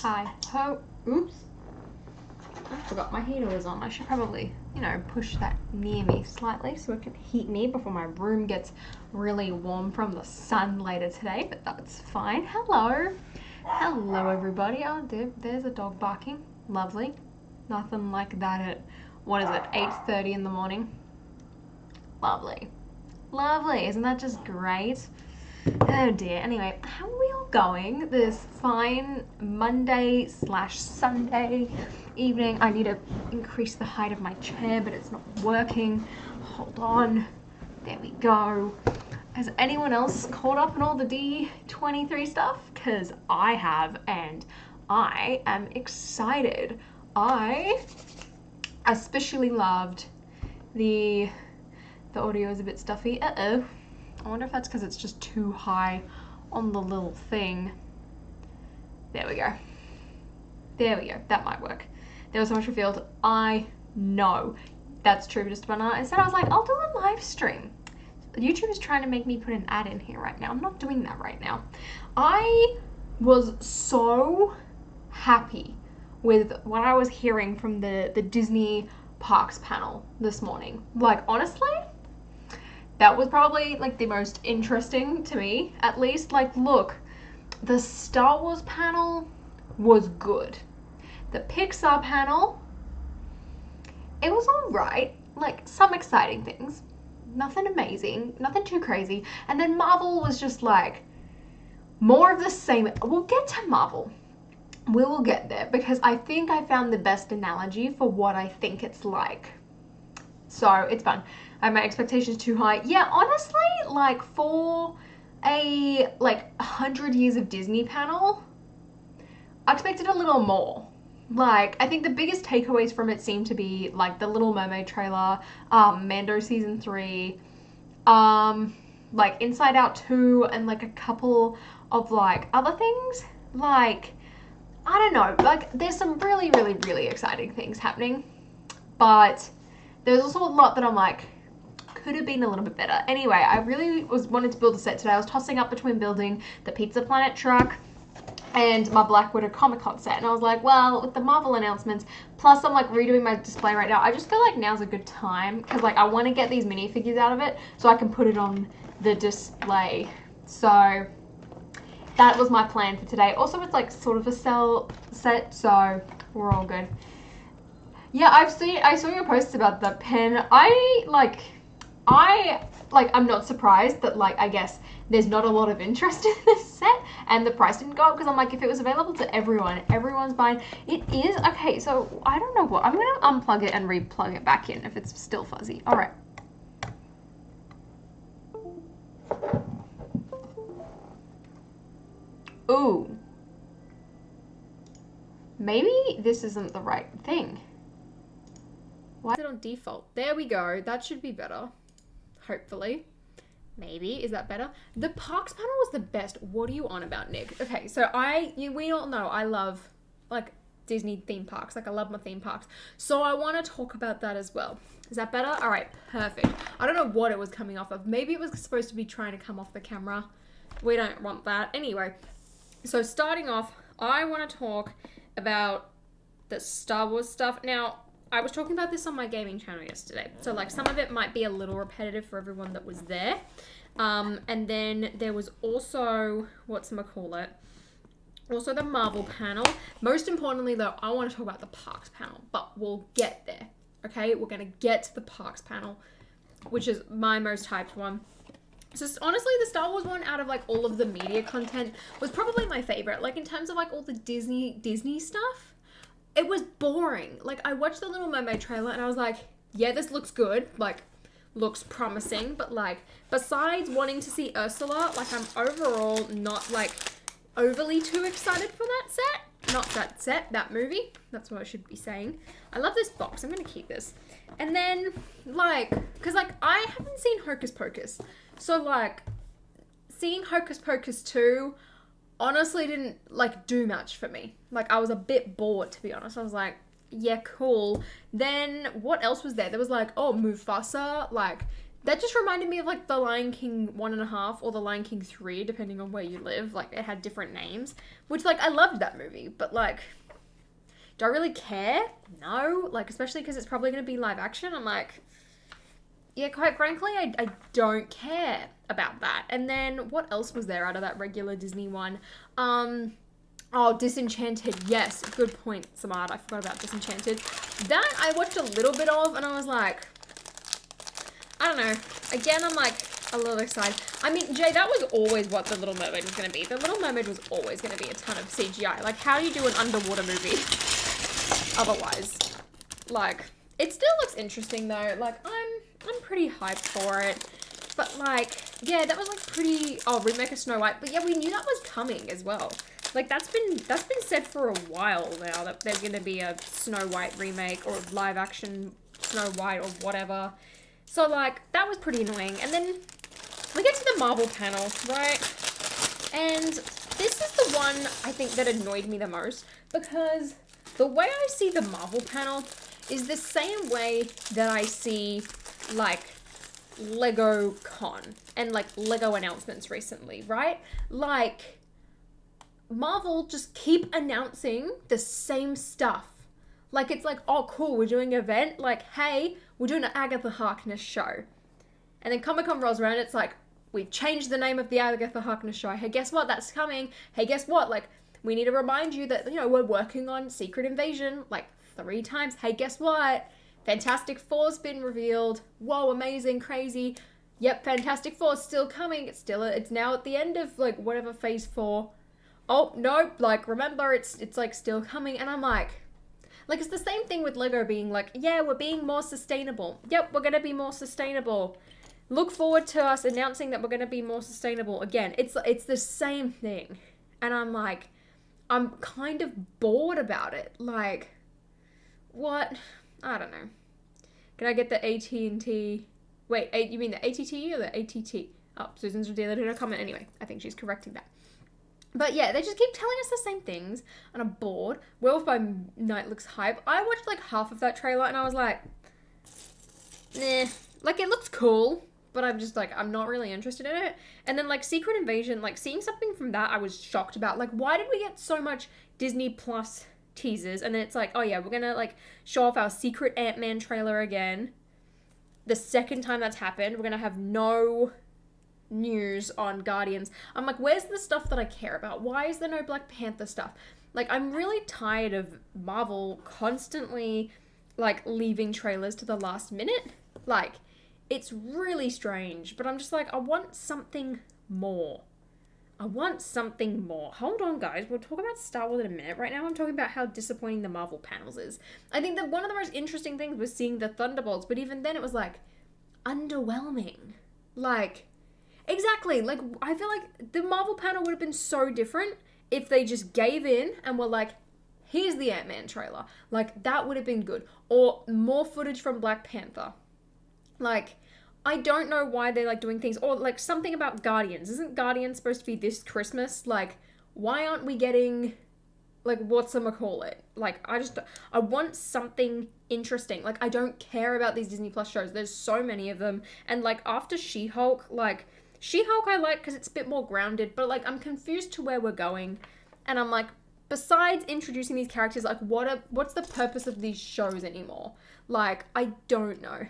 Hi ho. Oops. I forgot my heater was on. I should probably, push that near me slightly so it can heat me before my room gets really warm from the sun later today, but that's fine. Hello. Hello, everybody. Oh, there's a dog barking. Lovely. Nothing like that at, 8:30 in the morning. Lovely. Lovely. Isn't that just great? Oh dear. Anyway, how are we all going this fine Monday/Sunday evening? I need to increase the height of my chair, but it's not working. Hold on. There we go. Has anyone else caught up on all the D23 stuff? Because I have, and I am excited. I especially loved the audio is a bit stuffy. Uh-oh. I wonder if that's because it's just too high on the little thing. There we go. There we go. That might work. There was so much revealed. I know that's true, just about not. Instead, I was like, I'll do a live stream. YouTube is trying to make me put an ad in here right now. I'm not doing that right now. I was so happy with what I was hearing from the Disney Parks panel this morning. Like, honestly, that was probably like the most interesting to me, at least. Like, look, the Star Wars panel was good. The Pixar panel, it was all right. Like, some exciting things. Nothing amazing, nothing too crazy. And then Marvel was just like more of the same. We'll get to Marvel. We will get there because I think I found the best analogy for what I think it's like. So it's fun. I have my expectations too high. Yeah, honestly, like for a 100 years of Disney panel, I expected a little more. Like, I think the biggest takeaways from it seem to be like the Little Mermaid trailer, Mando season 3, like Inside Out 2, and like a couple of like other things. Like, I don't know, like there's some really, really, really exciting things happening, but there's also a lot that I'm like, could have been a little bit better. Anyway, I really wanted to build a set today. I was tossing up between building the Pizza Planet truck and my Black Widow Comic Con set, and I was like, well, with the Marvel announcements, plus I'm like redoing my display right now, I just feel like now's a good time, because like I want to get these minifigures out of it so I can put it on the display. So that was my plan for today. Also, it's like sort of a sell set, so we're all good. Yeah, I saw your posts about the pen. I'm not surprised that, like, I guess there's not a lot of interest in this set and the price didn't go up, because I'm like, if it was available to everyone's buying. It is. Okay, so I don't know what. I'm going to unplug it and re-plug it back in if it's still fuzzy. All right. Ooh. Maybe this isn't the right thing. Why is it on default? There we go. That should be better. Hopefully. Maybe. Is that better? The Parks panel was the best. What are you on about, Nick? Okay, so we all know I love, like, Disney theme parks. Like, I love my theme parks. So I want to talk about that as well. Is that better? All right, perfect. I don't know what it was coming off of. Maybe it was supposed to be trying to come off the camera. We don't want that. Anyway, so starting off, I want to talk about the Star Wars stuff. Now, I was talking about this on my gaming channel yesterday, so like some of it might be a little repetitive for everyone that was there. And then there was also, also the Marvel panel. Most importantly though, I want to talk about the Parks panel, but we'll get there, okay? We're going to get to the Parks panel, which is my most hyped one. So honestly, the Star Wars one, out of like all of the media content, was probably my favorite. Like in terms of like all the Disney stuff, it was boring. Like, I watched the Little Mermaid trailer and I was like, yeah, this looks good. Like, looks promising. But, like, besides wanting to see Ursula, like, I'm overall not, like, overly too excited for that set. Not that set, that movie. That's what I should be saying. I love this box. I'm going to keep this. And then, like, because, like, I haven't seen Hocus Pocus. So, like, seeing Hocus Pocus 2 honestly didn't, like, do much for me. Like, I was a bit bored, to be honest. I was like, yeah, cool. Then, what else was there? There was, like, oh, Mufasa, like, That just reminded me of like the Lion King 1.5 or the Lion King 3, depending on where you live. Like it had different names, which like I loved that movie, but like, do I really care? No, like especially because it's probably going to be live action. I'm like, yeah, quite frankly, I don't care about that. And then what else was there out of that regular Disney one? Oh, Disenchanted. Yes, good point, Samad. I forgot about Disenchanted. That I watched a little bit of, and I was like, I don't know. Again, I'm like a little excited. I mean, Jay, that was always what The Little Mermaid was going to be. The Little Mermaid was always going to be a ton of CGI. Like, how do you do an underwater movie otherwise? Like, it still looks interesting though. Like, I'm pretty hyped for it. But like, yeah, that was like pretty. Oh, remake of Snow White. But yeah, we knew that was coming as well. Like that's been said for a while now that there's gonna be a Snow White remake or live action Snow White or whatever. So like that was pretty annoying. And then we get to the Marvel panel, right? And this is the one I think that annoyed me the most because the way I see the Marvel panel is the same way that I see like Lego Con and like Lego announcements recently, right? Like Marvel just keep announcing the same stuff. Like it's like, oh cool, we're doing an event. Like, hey, we're doing an Agatha Harkness show. And then Comic-Con rolls around, it's like, we've changed the name of the Agatha Harkness show. Hey, guess what? That's coming. Hey, guess what? Like, we need to remind you that, you know, we're working on Secret Invasion like 3 times. Hey, guess what? Fantastic Four's been revealed. Whoa, amazing, crazy. Yep, Fantastic Four's still coming. It's now at the end of like whatever phase 4. Oh, no, like remember it's like still coming. And I'm like it's the same thing with Lego being like, yeah, we're being more sustainable. Yep, we're going to be more sustainable. Look forward to us announcing that we're going to be more sustainable again. It's the same thing. And I'm like, I'm kind of bored about it. Like, what? I don't know. Can I get the AT&T? Wait, you mean the ATT or the ATT? Oh, Susan's revealed in a comment anyway. I think she's correcting that. But yeah, they just keep telling us the same things, and I'm bored. Werewolf by Night looks hype. I watched like half of that trailer, and I was like, nah. Like, it looks cool, but I'm just like, I'm not really interested in it. And then like Secret Invasion, like seeing something from that, I was shocked about. Like, why did we get so much Disney Plus teasers? And then it's like, oh yeah, we're gonna like show off our secret Ant-Man trailer again. The second time that's happened, we're gonna have no news on Guardians. I'm like, where's the stuff that I care about? Why is there no Black Panther stuff? Like, I'm really tired of Marvel constantly like leaving trailers to the last minute. Like, it's really strange, but I'm just like, I want something more. Hold on, guys. We'll talk about Star Wars in a minute. Right now, I'm talking about how disappointing the Marvel panels is. I think that one of the most interesting things was seeing the Thunderbolts, but even then it was like underwhelming. Like, exactly. Like, I feel like the Marvel panel would have been so different if they just gave in and were like, here's the Ant-Man trailer. Like, that would have been good. Or more footage from Black Panther. Like, I don't know why they're like doing things. Or like something about Guardians. Isn't Guardians supposed to be this Christmas? Like, why aren't we getting like whatchamacallit? Like, I want something interesting. Like, I don't care about these Disney Plus shows. There's so many of them. And like after She-Hulk, like She-Hulk I like because it's a bit more grounded, but like I'm confused to where we're going. And I'm like, besides introducing these characters, like what's the purpose of these shows anymore? Like, I don't know.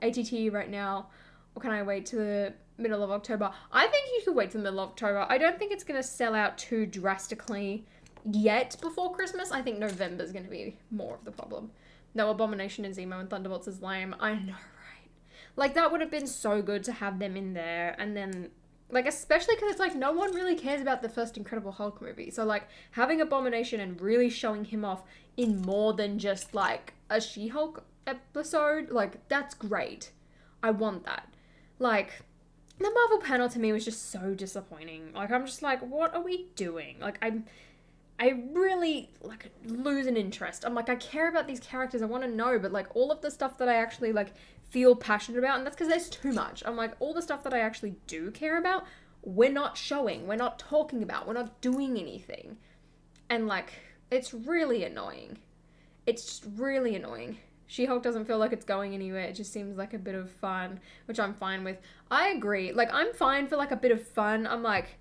ATT right now, or can I wait to the middle of October? I think you could wait to the middle of October. I don't think it's going to sell out too drastically yet before Christmas. I think November's going to be more of the problem. No, Abomination and Zemo and Thunderbolts is lame. I know, right? Like, that would have been so good to have them in there. And then, like, especially because it's like no one really cares about the first Incredible Hulk movie. So, like, having Abomination and really showing him off in more than just, like, a She-Hulk episode, like, that's great. I want that. Like, the Marvel panel to me was just so disappointing. Like, I'm just like, what are we doing? Like, I really, like, lose an interest. I'm like, I care about these characters, I want to know, but, like, all of the stuff that I actually, like, feel passionate about, and that's because there's too much. I'm like, all the stuff that I actually do care about, we're not showing, we're not talking about, we're not doing anything. And, like, it's really annoying. It's just really annoying. She-Hulk doesn't feel like it's going anywhere. It just seems like a bit of fun, which I'm fine with. I agree. Like, I'm fine for, like, a bit of fun. I'm like,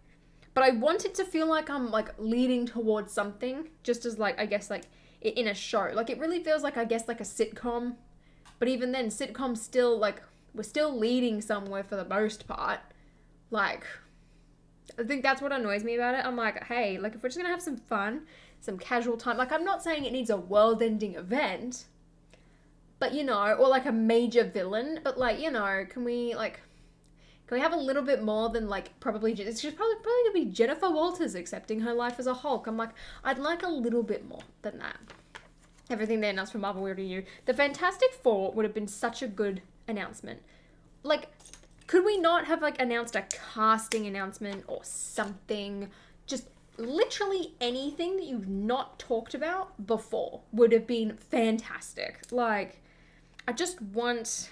but I want it to feel like I'm, like, leading towards something, just as, like, I guess, like, in a show. Like, it really feels like, I guess, like a sitcom. But even then, sitcoms still, like, we're still leading somewhere for the most part. Like, I think that's what annoys me about it. I'm like, hey, like, if we're just gonna have some fun, some casual time, like, I'm not saying it needs a world-ending event, but, you know, or, like, a major villain, but, like, you know, can we have a little bit more than, like, probably, it's just probably gonna be Jennifer Walters accepting her life as a Hulk. I'm like, I'd like a little bit more than that. Everything they announced from Marvel, we already knew. The Fantastic Four would have been such a good announcement. Like, could we not have, like, announced a casting announcement or something? Just literally anything that you've not talked about before would have been fantastic. Like, I just want...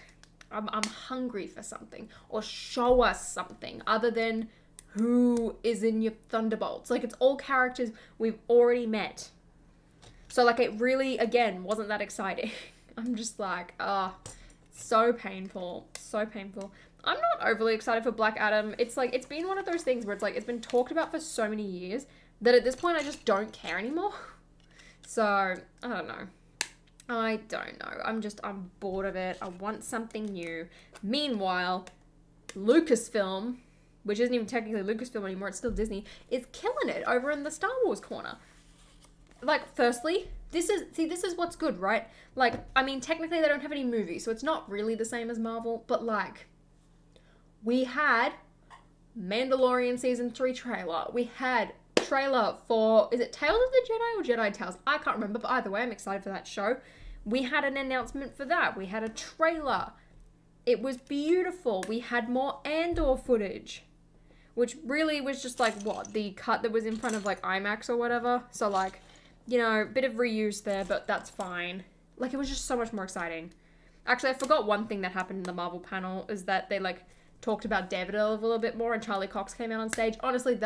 I'm hungry for something. Or show us something other than who is in your Thunderbolts. Like, it's all characters we've already met. So, like, it really, again, wasn't that exciting. I'm just like, so painful. So painful. I'm not overly excited for Black Adam. It's like, it's been one of those things where it's like, it's been talked about for so many years that at this point I just don't care anymore. So, I don't know. I'm bored of it. I want something new. Meanwhile, Lucasfilm, which isn't even technically Lucasfilm anymore, it's still Disney, is killing it over in the Star Wars corner. Like, firstly, this is what's good, right? Like, I mean, technically they don't have any movies, so it's not really the same as Marvel, but, like, we had Mandalorian Season 3 trailer. We had trailer for, is it Tales of the Jedi or Jedi Tales? I can't remember, but either way, I'm excited for that show. We had an announcement for that. We had a trailer. It was beautiful. We had more Andor footage, which really was just, like, what? The cut that was in front of, like, IMAX or whatever. So, like, you know, a bit of reuse there, but that's fine. Like, it was just so much more exciting. Actually, I forgot one thing that happened in the Marvel panel is that they, like, talked about Daredevil a little bit more and Charlie Cox came out on stage. Honestly,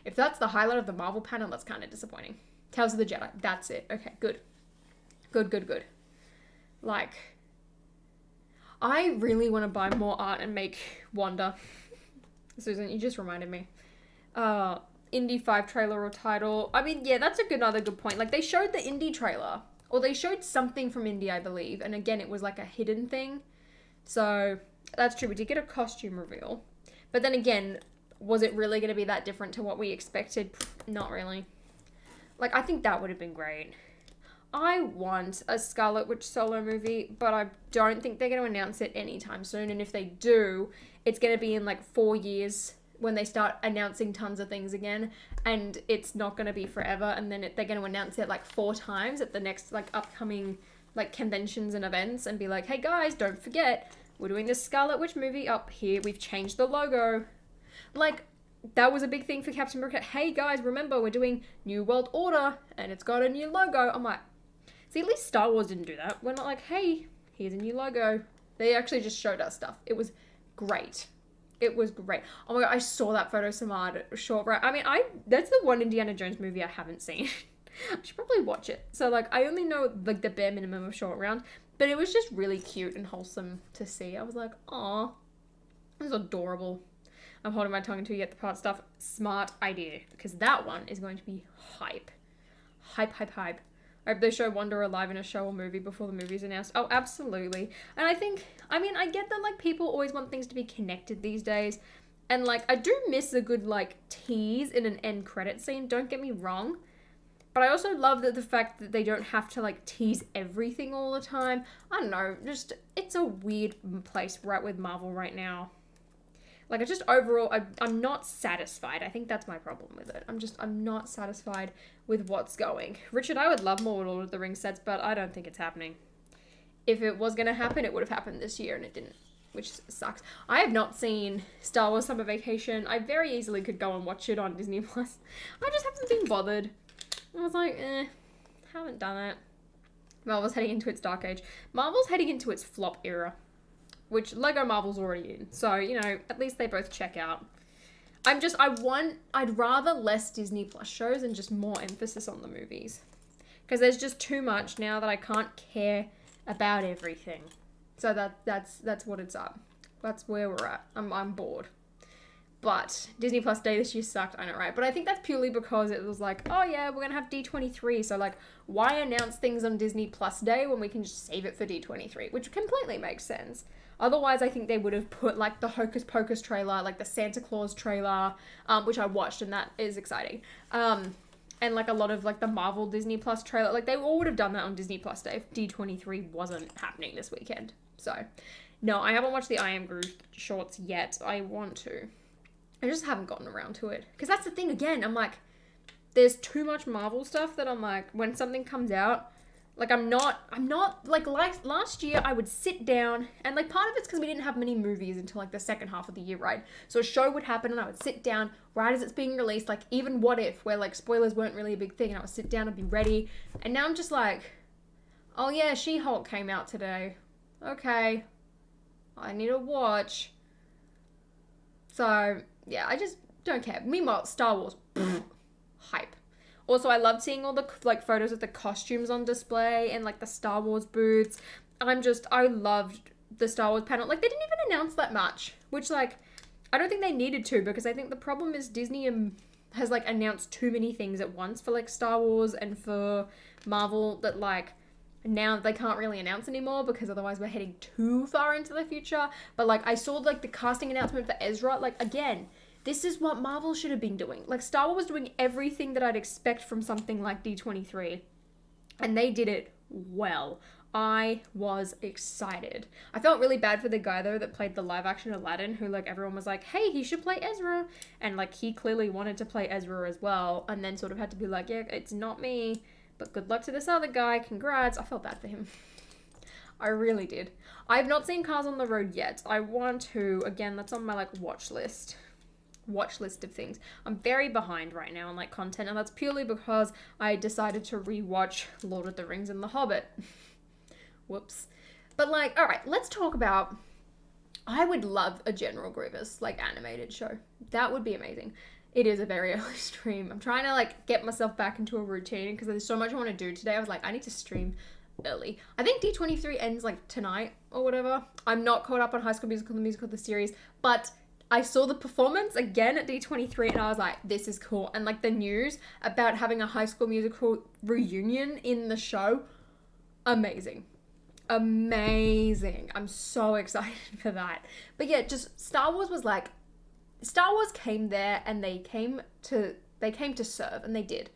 if that's the highlight of the Marvel panel, that's kind of disappointing. Tales of the Jedi. That's it. Okay, good. Good. Like, I really want to buy more art and make Wanda. Susan, you just reminded me. Indy 5 trailer or title. I mean, yeah, that's another good point. Like, they showed the Indy trailer. Or they showed something from Indy, I believe. And again, it was like a hidden thing. So, that's true. We did get a costume reveal. But then again, was it really going to be that different to what we expected? Not really. Like, I think that would have been great. I want a Scarlet Witch solo movie, but I don't think they're going to announce it anytime soon. And if they do, it's going to be in, like, 4 years when they start announcing tons of things again. And it's not going to be forever. And then they're going to announce it, like, 4 times at the next, like, upcoming, like, conventions and events and be like, hey, guys, don't forget, we're doing this Scarlet Witch movie up here. We've changed the logo. Like, that was a big thing for Captain America. Hey, guys, remember, we're doing New World Order, and it's got a new logo. I'm like, see, at least Star Wars didn't do that. We're not like, hey, here's a new logo. They actually just showed us stuff. It was great. It was great. Oh my god, I saw that photo Samad short right. I mean, that's the one Indiana Jones movie I haven't seen. I should probably watch it. So, like, I only know, like, the bare minimum of Short Round, but it was just really cute and wholesome to see. I was like, aw, it was adorable. I'm holding my tongue until you get the part stuff. Smart idea, because that one is going to be hype. Hype. I hope they show Wanda alive in a show or movie before the movie's announced. Oh, absolutely. And I think, I mean, I get that, like, people always want things to be connected these days. And, like, I do miss a good, like, tease in an end credit scene. Don't get me wrong. But I also love that the fact that they don't have to, like, tease everything all the time. I don't know. Just, it's a weird place right with Marvel right now. Like, I just overall, I'm not satisfied. I think that's my problem with it. I'm not satisfied with what's going. Richard, I would love more Lord of the Rings sets, but I don't think it's happening. If it was going to happen, it would have happened this year, and it didn't, which sucks. I have not seen Star Wars Summer Vacation. I very easily could go and watch it on Disney+. I just haven't been bothered. I was like, haven't done it. Marvel's heading into its dark age. Marvel's heading into its flop era, which Lego Marvel's already in. So, you know, at least they both check out. I'd rather less Disney Plus shows and just more emphasis on the movies. Because there's just too much now that I can't care about everything. So that's what it's up. That's where we're at. I'm bored. But Disney Plus Day this year sucked, I know, right? But I think that's purely because it was like, oh yeah, we're going to have D23. So like, why announce things on Disney Plus Day when we can just save it for D23? Which completely makes sense. Otherwise, I think they would have put like the Hocus Pocus trailer, like the Santa Claus trailer, which I watched, and that is exciting. And like a lot of like the Marvel Disney Plus trailer, like they all would have done that on Disney Plus Day if D23 wasn't happening this weekend. So no, I haven't watched the I Am Groot shorts yet. I want to. I just haven't gotten around to it. Because that's the thing, again, I'm like, there's too much Marvel stuff that I'm like, when something comes out, like I'm not, like last year I would sit down, and like part of it's because we didn't have many movies until like the second half of the year, right? So a show would happen and I would sit down right as it's being released, like even What If, where like spoilers weren't really a big thing, and I would sit down and be ready. And now I'm just like, oh yeah, She-Hulk came out today. Okay. I need to watch. So yeah, I just don't care. Meanwhile, Star Wars, hype. Also, I loved seeing all the like photos of the costumes on display and like the Star Wars booths. I loved the Star Wars panel. Like they didn't even announce that much, which like I don't think they needed to, because I think the problem is Disney has like announced too many things at once for like Star Wars and for Marvel, that like now they can't really announce anymore, because otherwise we're heading too far into the future. But like I saw like the casting announcement for Ezra. Like again, this is what Marvel should have been doing. Like Star Wars was doing everything that I'd expect from something like D23, and they did it well. I was excited. I felt really bad for the guy though that played the live action Aladdin, who like everyone was like, hey, he should play Ezra, and like he clearly wanted to play Ezra as well, and then sort of had to be like, yeah, it's not me. But good luck to this other guy. Congrats. I felt bad for him. I really did. I have not seen Cars on the Road yet. I want to. Again, that's on my like watch list of things. I'm very behind right now on like content, and that's purely because I decided to rewatch Lord of the Rings and The Hobbit. Whoops. But like, all right, let's talk about. I would love a General Grievous like animated show. That would be amazing. It is a very early stream. I'm trying to like get myself back into a routine because there's so much I want to do today. I was like, I need to stream early. I think D23 ends like tonight or whatever. I'm not caught up on High School Musical, the musical, the series, but I saw the performance again at D23 and I was like, this is cool. And like the news about having a High School Musical reunion in the show, amazing. Amazing. I'm so excited for that. But yeah, just Star Wars was like, Star Wars came there and they came to serve, and they did.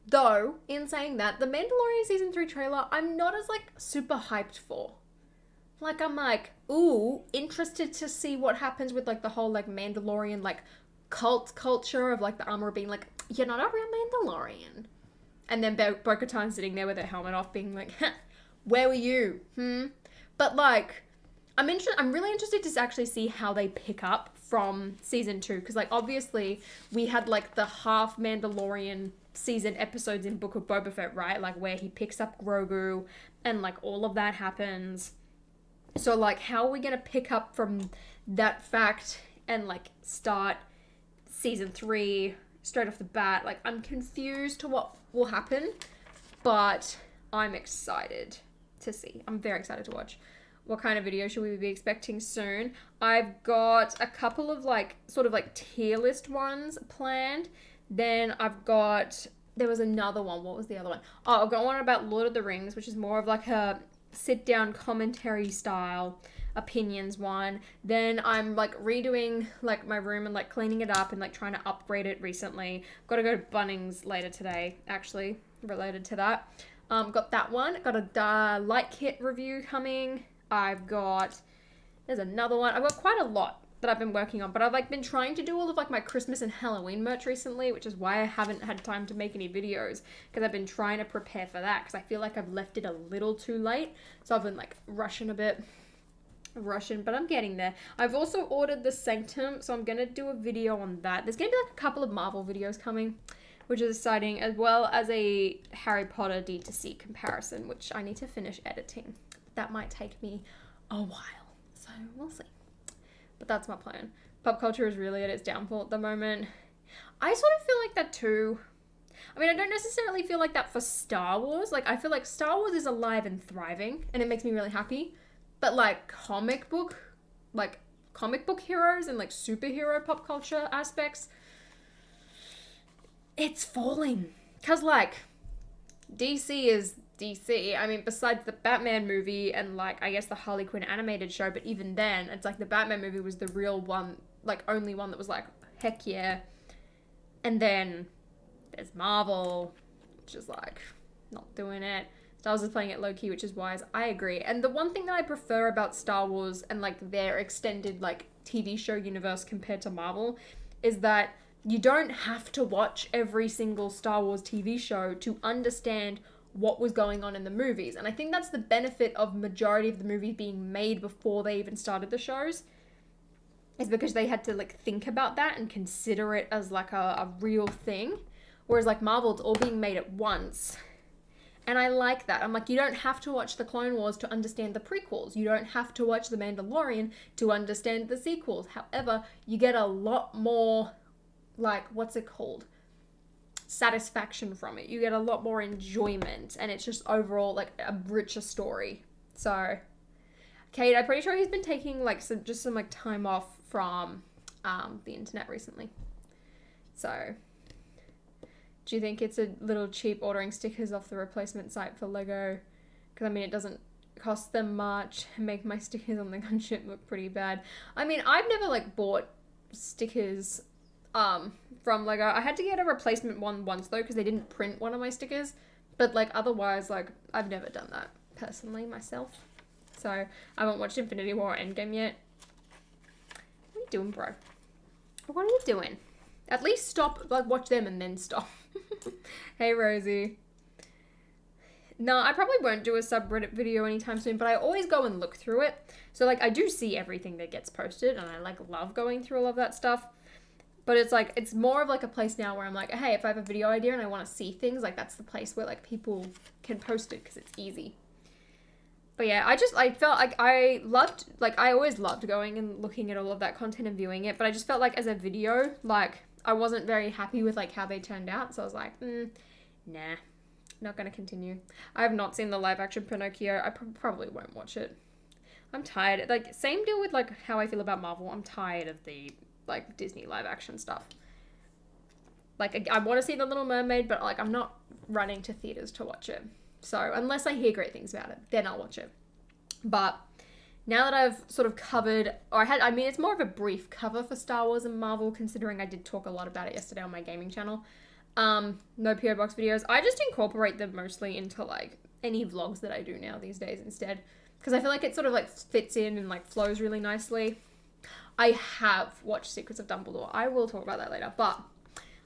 Though, in saying that, the Mandalorian Season 3 trailer, I'm not as like super hyped for. Like, I'm like, ooh, interested to see what happens with like the whole like Mandalorian like cult culture of like the armor being like, you're not a real Mandalorian. And then Bo-Katan sitting there with her helmet off being like, where were you? But like, I'm really interested to actually see how they pick up from season 2, because like obviously we had like the half Mandalorian season episodes in Book of Boba Fett, right? Like where he picks up Grogu and like all of that happens. So like how are we gonna pick up from that fact and like start season 3 straight off the bat? Like I'm confused to what will happen, but I'm excited to see. I'm very excited to watch. What kind of video should we be expecting soon? I've got a couple of like sort of like tier list ones planned. Then I've got, there was another one. What was the other one? Oh, I've got one about Lord of the Rings, which is more of like a sit down commentary style opinions one. Then I'm like redoing like my room and like cleaning it up and like trying to upgrade it recently. Got to go to Bunnings later today, actually, related to that. Got that one. Got a light kit review coming. There's another one. I've got quite a lot that I've been working on, but I've like been trying to do all of like my Christmas and Halloween merch recently, which is why I haven't had time to make any videos, because I've been trying to prepare for that, because I feel like I've left it a little too late. So I've been like rushing, but I'm getting there. I've also ordered the Sanctum, so I'm going to do a video on that. There's going to be like a couple of Marvel videos coming, which is exciting, as well as a Harry Potter D2C comparison, which I need to finish editing. That might take me a while, so we'll see. But that's my plan. Pop culture is really at its downfall at the moment. I sort of feel like that too. I mean, I don't necessarily feel like that for Star Wars. Like, I feel like Star Wars is alive and thriving, and it makes me really happy. But, like, comic book heroes and, like, superhero pop culture aspects, it's falling. Because, like, DC is DC. I mean, besides the Batman movie and, like, I guess the Harley Quinn animated show, but even then, it's like the Batman movie was the real one, like, only one that was like, heck yeah. And then there's Marvel, which is like, not doing it. Star Wars is playing it low-key, which is wise. I agree. And the one thing that I prefer about Star Wars and, like, their extended, like, TV show universe compared to Marvel is that you don't have to watch every single Star Wars TV show to understand what was going on in the movies. And I think that's the benefit of majority of the movies being made before they even started the shows, is because they had to, like, think about that and consider it as, like, a real thing. Whereas, like, Marvel, it's all being made at once. And I like that. I'm like, you don't have to watch the Clone Wars to understand the prequels. You don't have to watch The Mandalorian to understand the sequels. However, you get a lot more, like, what's it called? Satisfaction from it. You get a lot more enjoyment, and it's just overall, like, a richer story. So, Kate, I'm pretty sure he's been taking, like, some like, time off from the internet recently. So, do you think it's a little cheap ordering stickers off the replacement site for Lego? Because, I mean, it doesn't cost them much and make my stickers on the gunship look pretty bad. I mean, I've never, like, bought stickers from Lego. I had to get a replacement one once, though, because they didn't print one of my stickers. But, like, otherwise, like, I've never done that personally myself. So, I haven't watched Infinity War or Endgame yet. What are you doing, bro? What are you doing? At least stop, like, watch them and then stop. Hey, Rosie. No, I probably won't do a subreddit video anytime soon, but I always go and look through it. So, like, I do see everything that gets posted, and I, like, love going through all of that stuff. But it's, like, it's more of, like, a place now where I'm like, hey, if I have a video idea and I want to see things, like, that's the place where, like, people can post it because it's easy. But yeah, I felt like I always loved going and looking at all of that content and viewing it, but I just felt like as a video, like, I wasn't very happy with, like, how they turned out, so I was like, nah, not gonna continue. I have not seen the live-action Pinocchio. I probably won't watch it. I'm tired. Like, same deal with, like, how I feel about Marvel. I'm tired of the, like, Disney live-action stuff. Like, I want to see The Little Mermaid, but, like, I'm not running to theaters to watch it. So, unless I hear great things about it, then I'll watch it. But now that I've sort of covered, it's more of a brief cover for Star Wars and Marvel, considering I did talk a lot about it yesterday on my gaming channel. No PO Box videos. I just incorporate them mostly into, like, any vlogs that I do now these days instead. Because I feel like it sort of, like, fits in and, like, flows really nicely. I have watched Secrets of Dumbledore. I will talk about that later. But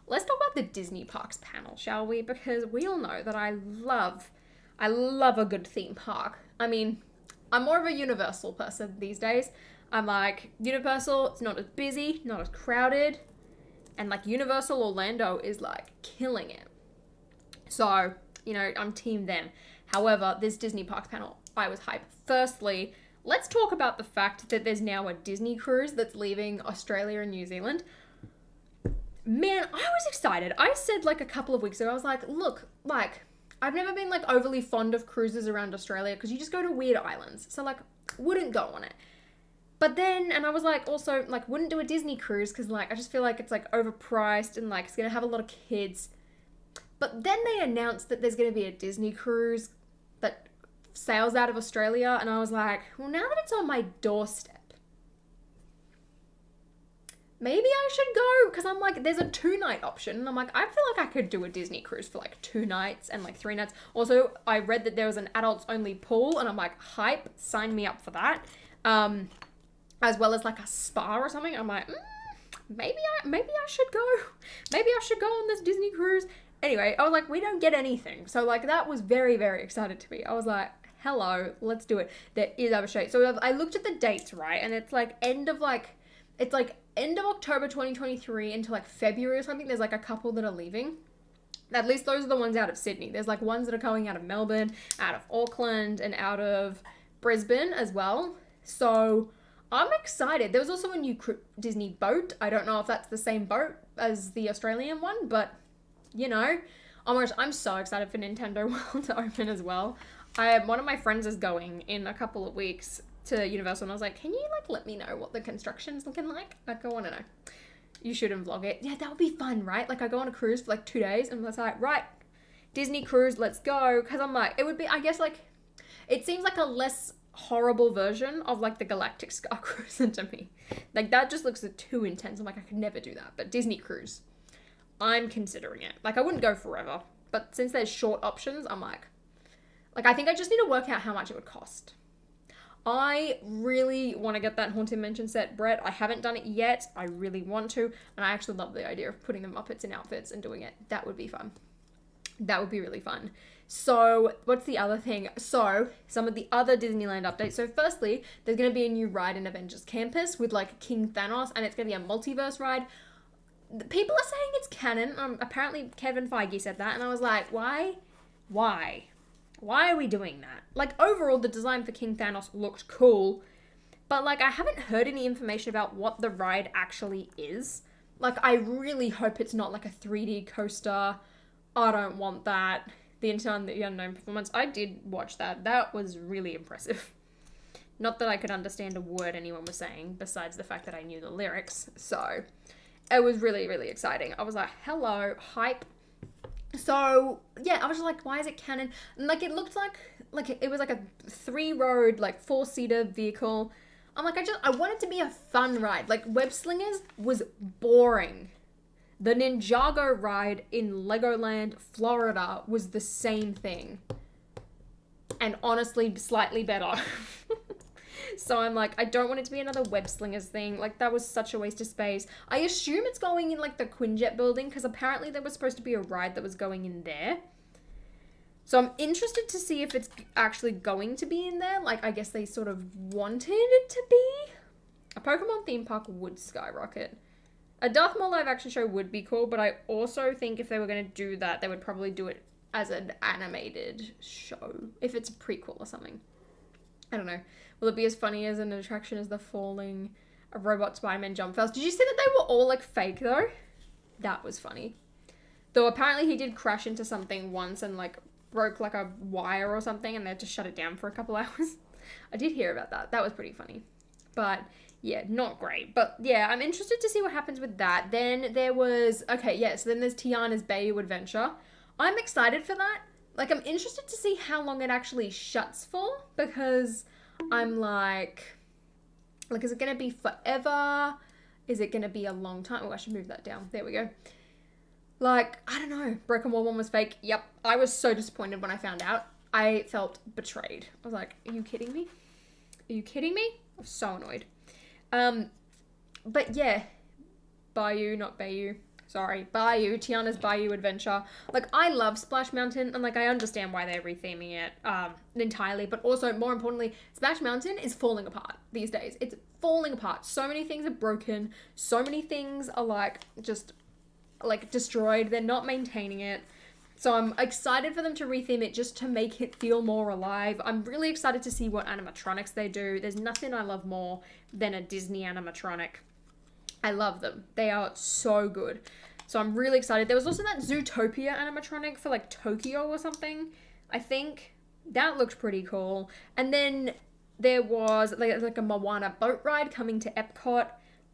let's talk about the Disney Parks panel, shall we? Because we all know that I love a good theme park. I mean, I'm more of a Universal person these days. I'm like, Universal, it's not as busy, not as crowded. And, like, Universal Orlando is, like, killing it. So, you know, I'm team them. However, this Disney Parks panel, I was hyped. Firstly, let's talk about the fact that there's now a Disney cruise that's leaving Australia and New Zealand. Man, I was excited. I said, like, a couple of weeks ago, I was like, look, like, I've never been, like, overly fond of cruises around Australia because you just go to weird islands. So, like, wouldn't go on it. But then, and I was like, also, like, wouldn't do a Disney cruise because, like, I just feel like it's, like, overpriced and, like, it's going to have a lot of kids. But then they announced that there's going to be a Disney cruise that sails out of Australia. And I was like, well, now that it's on my doorstep, maybe I should go, because I'm like, there's a 2-night option, and I'm like, I feel like I could do a Disney cruise for, like, 2 nights and, like, 3 nights. Also, I read that there was an adults-only pool, and I'm like, hype, sign me up for that. As well as, like, a spa or something. I'm like, maybe I should go. Maybe I should go on this Disney cruise. Anyway, I was like, we don't get anything. So, like, that was very, very excited to me. I was like, hello, let's do it. There is other shade. So, I looked at the dates, right, and it's, like, end of October 2023 into, like, February or something. There's, like, a couple that are leaving. At least those are the ones out of Sydney. There's, like, ones that are going out of Melbourne, out of Auckland, and out of Brisbane as well. So, I'm excited. There was also a new Disney boat. I don't know if that's the same boat as the Australian one, but, you know, Oh my gosh, I'm so excited for Nintendo World to open as well. One of my friends is going in a couple of weeks to Universal, and I was like, can you like let me know what the construction's looking like? Like, I want to know. You shouldn't vlog it. Yeah, that would be fun, right? Like, I go on a cruise for like 2 days, and I was like, right, Disney cruise, let's go. Because I'm like, it would be, I guess, like, it seems like a less horrible version of like the Galactic Star Cruiser to me. Like, that just looks too intense. I'm like, I could never do that. But Disney cruise, I'm considering it. Like, I wouldn't go forever, but since there's short options, I'm like, I think I just need to work out how much it would cost. I really want to get that Haunted Mansion set, Brett. I haven't done it yet. I really want to. And I actually love the idea of putting the Muppets in outfits and doing it. That would be fun. That would be really fun. So, what's the other thing? So, some of the other Disneyland updates. So, firstly, there's going to be a new ride in Avengers Campus with, like, King Thanos, and it's going to be a multiverse ride. People are saying it's canon. Apparently, Kevin Feige said that, and I was like, why? Why are we doing that? Like, overall, the design for King Thanos looked cool, but, like, I haven't heard any information about what the ride actually is. Like, I really hope it's not, like, a 3D coaster. I don't want that. The Into the Unknown performance, I did watch that. That was really impressive. Not that I could understand a word anyone was saying, besides the fact that I knew the lyrics. So, it was really, really exciting. I was like, hello, hype. So, yeah, I was just like, why is it canon? And, like, it looked like it was like a 3-road, like, 4-seater vehicle. I'm like, I want it to be a fun ride. Like, Web Slingers was boring. The Ninjago ride in Legoland, Florida was the same thing. And honestly, slightly better. So I'm like, I don't want it to be another Web Slingers thing. Like, that was such a waste of space. I assume it's going in, like, the Quinjet building, because apparently there was supposed to be a ride that was going in there. So I'm interested to see if it's actually going to be in there. Like, I guess they sort of wanted it to be. A Pokemon theme park would skyrocket. A Darth Maul live action show would be cool, but I also think if they were going to do that, they would probably do it as an animated show, if it's a prequel or something. I don't know. Will it be as funny as an attraction as the falling robot Spider-Man jump fails? Did you see that they were all, like, fake, though? That was funny. Though apparently he did crash into something once and, like, broke, like, a wire or something, and they had to shut it down for a couple hours. I did hear about that. That was pretty funny. But yeah, not great. But yeah, I'm interested to see what happens with that. Then there was, okay, yeah, so then there's Tiana's Bayou Adventure. I'm excited for that. Like, I'm interested to see how long it actually shuts for, because I'm like, is it going to be forever? Is it going to be a long time? Oh, I should move that down. There we go. Like, I don't know. Broken Wall one was fake. Yep. I was so disappointed when I found out. I felt betrayed. I was like, are you kidding me? Are you kidding me? I was so annoyed. But yeah, Bayou, not Bayou. Sorry, Bayou, Tiana's Bayou Adventure. Like, I love Splash Mountain, and, like, I understand why they're retheming it entirely, but also, more importantly, Splash Mountain is falling apart these days. It's falling apart. So many things are broken. So many things are, like, just, like, destroyed. They're not maintaining it. So I'm excited for them to retheme it just to make it feel more alive. I'm really excited to see what animatronics they do. There's nothing I love more than a Disney animatronic. I love them. They are so good. So I'm really excited. There was also that Zootopia animatronic for, like, Tokyo or something, I think. That looked pretty cool. And then there was like a Moana boat ride coming to Epcot.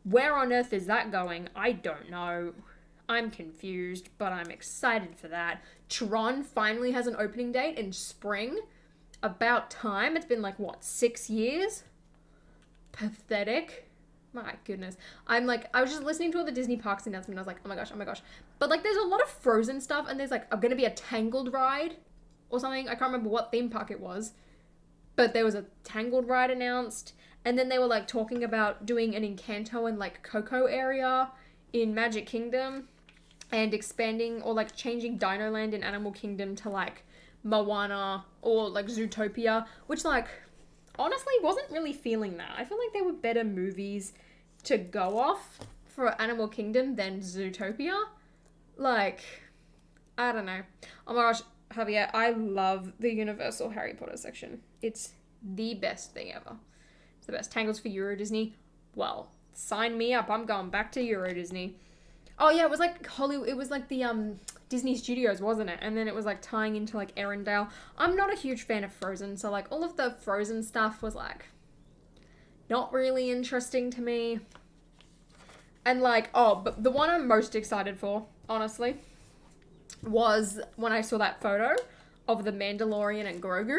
Where on earth is that going? I don't know. I'm confused, but I'm excited for that. Tron finally has an opening date in spring. About time. It's been, like, what, 6 years? Pathetic. My goodness. I'm like, I was just listening to all the Disney Parks announcement. I was like, oh my gosh. But, like, there's a lot of Frozen stuff, and there's, like, going to be a Tangled ride or something. I can't remember what theme park it was. But there was a Tangled ride announced. And then they were, like, talking about doing an Encanto and, like, Coco area in Magic Kingdom. And expanding or, like, changing Dino Land in Animal Kingdom to, like, Moana or, like, Zootopia. Which, like, honestly wasn't really feeling that. I feel like there were better movies to go off for Animal Kingdom than Zootopia. Like, I don't know. Oh my gosh, Javier, I love the Universal Harry Potter section. It's the best thing ever. It's the best. Tangles for Euro Disney. Well, sign me up. I'm going back to Euro Disney. Oh yeah, it was like it was like the Disney Studios, wasn't it? And then it was like tying into like Arendelle. I'm not a huge fan of Frozen, so like all of the Frozen stuff was like not really interesting to me. And like, oh, but the one I'm most excited for, honestly, was when I saw that photo of the Mandalorian and Grogu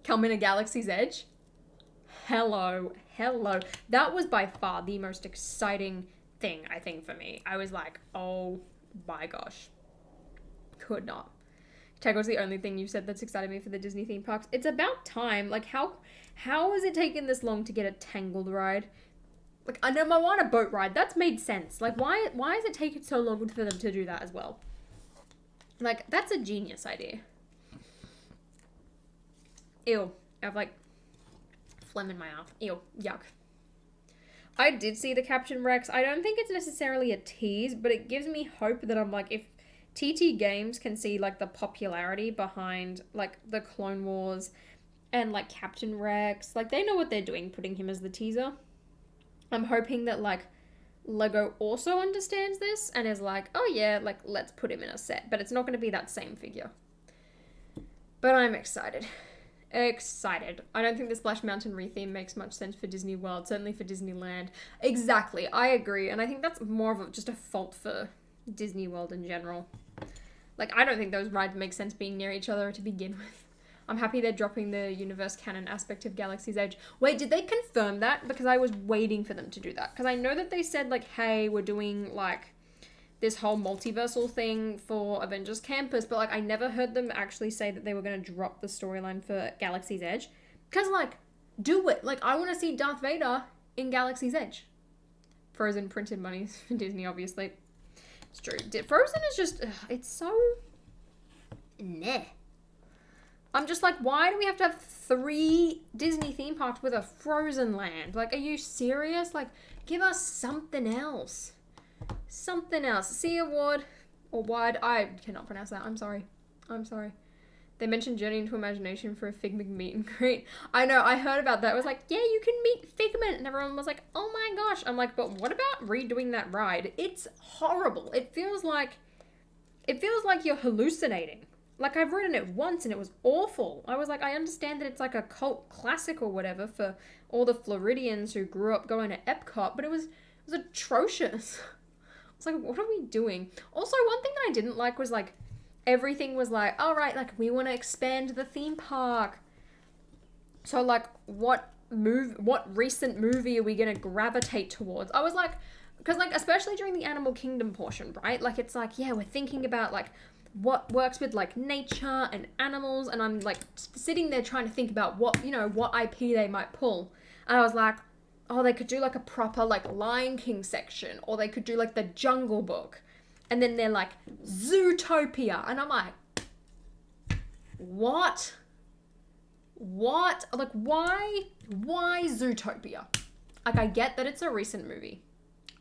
coming to Galaxy's Edge. Hello. That was by far the most exciting thing, I think, for me. I was like, oh my gosh. Could not. Tangled was the only thing you said that's excited me for the Disney theme parks. It's about time. Like, how has it taken this long to get a Tangled ride? Like, I know I want a boat ride. That's made sense. Like, why has it taken so long for them to do that as well? Like, that's a genius idea. Ew. I have, like, phlegm in my mouth. Ew. Yuck. I did see the Captain Rex. I don't think it's necessarily a tease, but it gives me hope that I'm like, if TT Games can see, like, the popularity behind, like, the Clone Wars and, like, Captain Rex, like, they know what they're doing, putting him as the teaser. I'm hoping that, like, Lego also understands this and is like, oh yeah, like, let's put him in a set. But it's not going to be that same figure. But I'm excited. Excited. I don't think the Splash Mountain retheme makes much sense for Disney World, certainly for Disneyland. Exactly, I agree. And I think that's more of just a fault for Disney World in general. Like, I don't think those rides make sense being near each other to begin with. I'm happy they're dropping the universe canon aspect of Galaxy's Edge. Wait, did they confirm that? Because I was waiting for them to do that. Because I know that they said, like, hey, we're doing, like, this whole multiversal thing for Avengers Campus. But, like, I never heard them actually say that they were going to drop the storyline for Galaxy's Edge. Because, like, do it. Like, I want to see Darth Vader in Galaxy's Edge. Frozen printed money for Disney, obviously. It's true. Frozen is just, it's so meh. I'm just like, why do we have to have 3 Disney theme parks with a Frozen land? Like, are you serious? Like, give us something else. Something else. Sea Award or Wide. I cannot pronounce that. I'm sorry. They mentioned Journey into Imagination for a Figment meet and greet. I know, I heard about that. I was like, yeah, you can meet Figment. And everyone was like, oh my gosh. I'm like, but what about redoing that ride? It's horrible. It feels like you're hallucinating. Like, I've ridden it once and it was awful. I was like, I understand that it's like a cult classic or whatever for all the Floridians who grew up going to Epcot, but it was atrocious. I was like, what are we doing? Also, one thing that I didn't like was, like, everything was like, all right, like, we want to expand the theme park. So, like, what recent movie are we going to gravitate towards? I was like, because, like, especially during the Animal Kingdom portion, right? Like, it's like, yeah, we're thinking about, like, what works with, like, nature and animals, and I'm, like, sitting there trying to think about what IP they might pull. And I was like, oh, they could do, like, a proper, like, Lion King section, or they could do, like, the Jungle Book, and then they're like, Zootopia, and I'm like, what? Like, why Zootopia? Like, I get that it's a recent movie,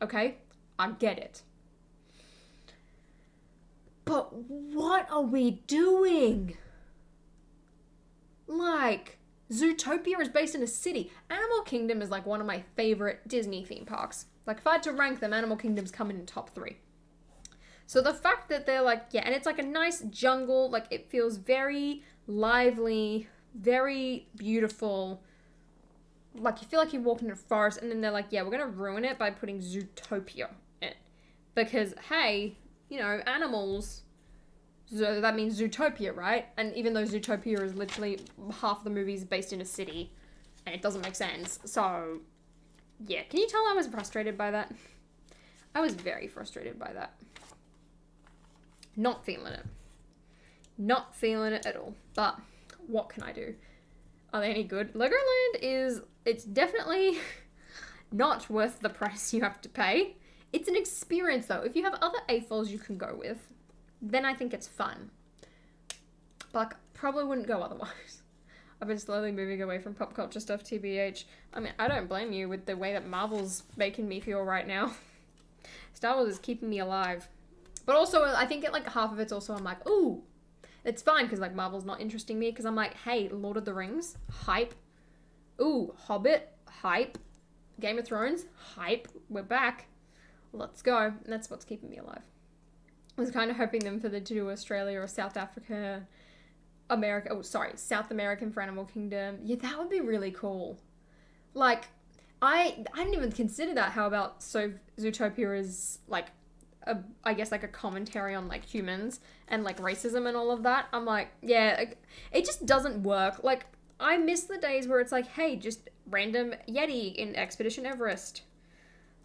okay? I get it. But what are we doing? Like, Zootopia is based in a city. Animal Kingdom is, like, one of my favorite Disney theme parks. Like, if I had to rank them, Animal Kingdom's coming in top 3. So the fact that they're, like, yeah, and it's, like, a nice jungle. Like, it feels very lively, very beautiful. Like, you feel like you're walking in a forest, and then they're like, yeah, we're going to ruin it by putting Zootopia in it. Because, hey, you know, animals, so that means Zootopia, right? And even though Zootopia is literally half the movie is based in a city, and it doesn't make sense, so, yeah. Can you tell I was frustrated by that? I was very frustrated by that. Not feeling it. Not feeling it at all. But, what can I do? Are they any good? Legoland it's definitely not worth the price you have to pay. It's an experience, though. If you have other AFOLs you can go with, then I think it's fun. But, like, probably wouldn't go otherwise. I've been slowly moving away from pop culture stuff, TBH. I mean, I don't blame you with the way that Marvel's making me feel right now. Star Wars is keeping me alive. But also, I think like half of it's also I'm like, ooh, it's fine because, like, Marvel's not interesting me because I'm like, hey, Lord of the Rings, hype. Ooh, Hobbit, hype. Game of Thrones, hype. We're back. let's go. And that's what's keeping me alive. I was kind of hoping them to do Australia or South Africa, South American for Animal Kingdom. Yeah, that would be really cool. Like, I didn't even consider that. How about Zootopia is like I guess like a commentary on like humans and like racism and all of that. I'm like, yeah, it just doesn't work. Like, I miss the days where it's like, hey, just random Yeti in Expedition Everest.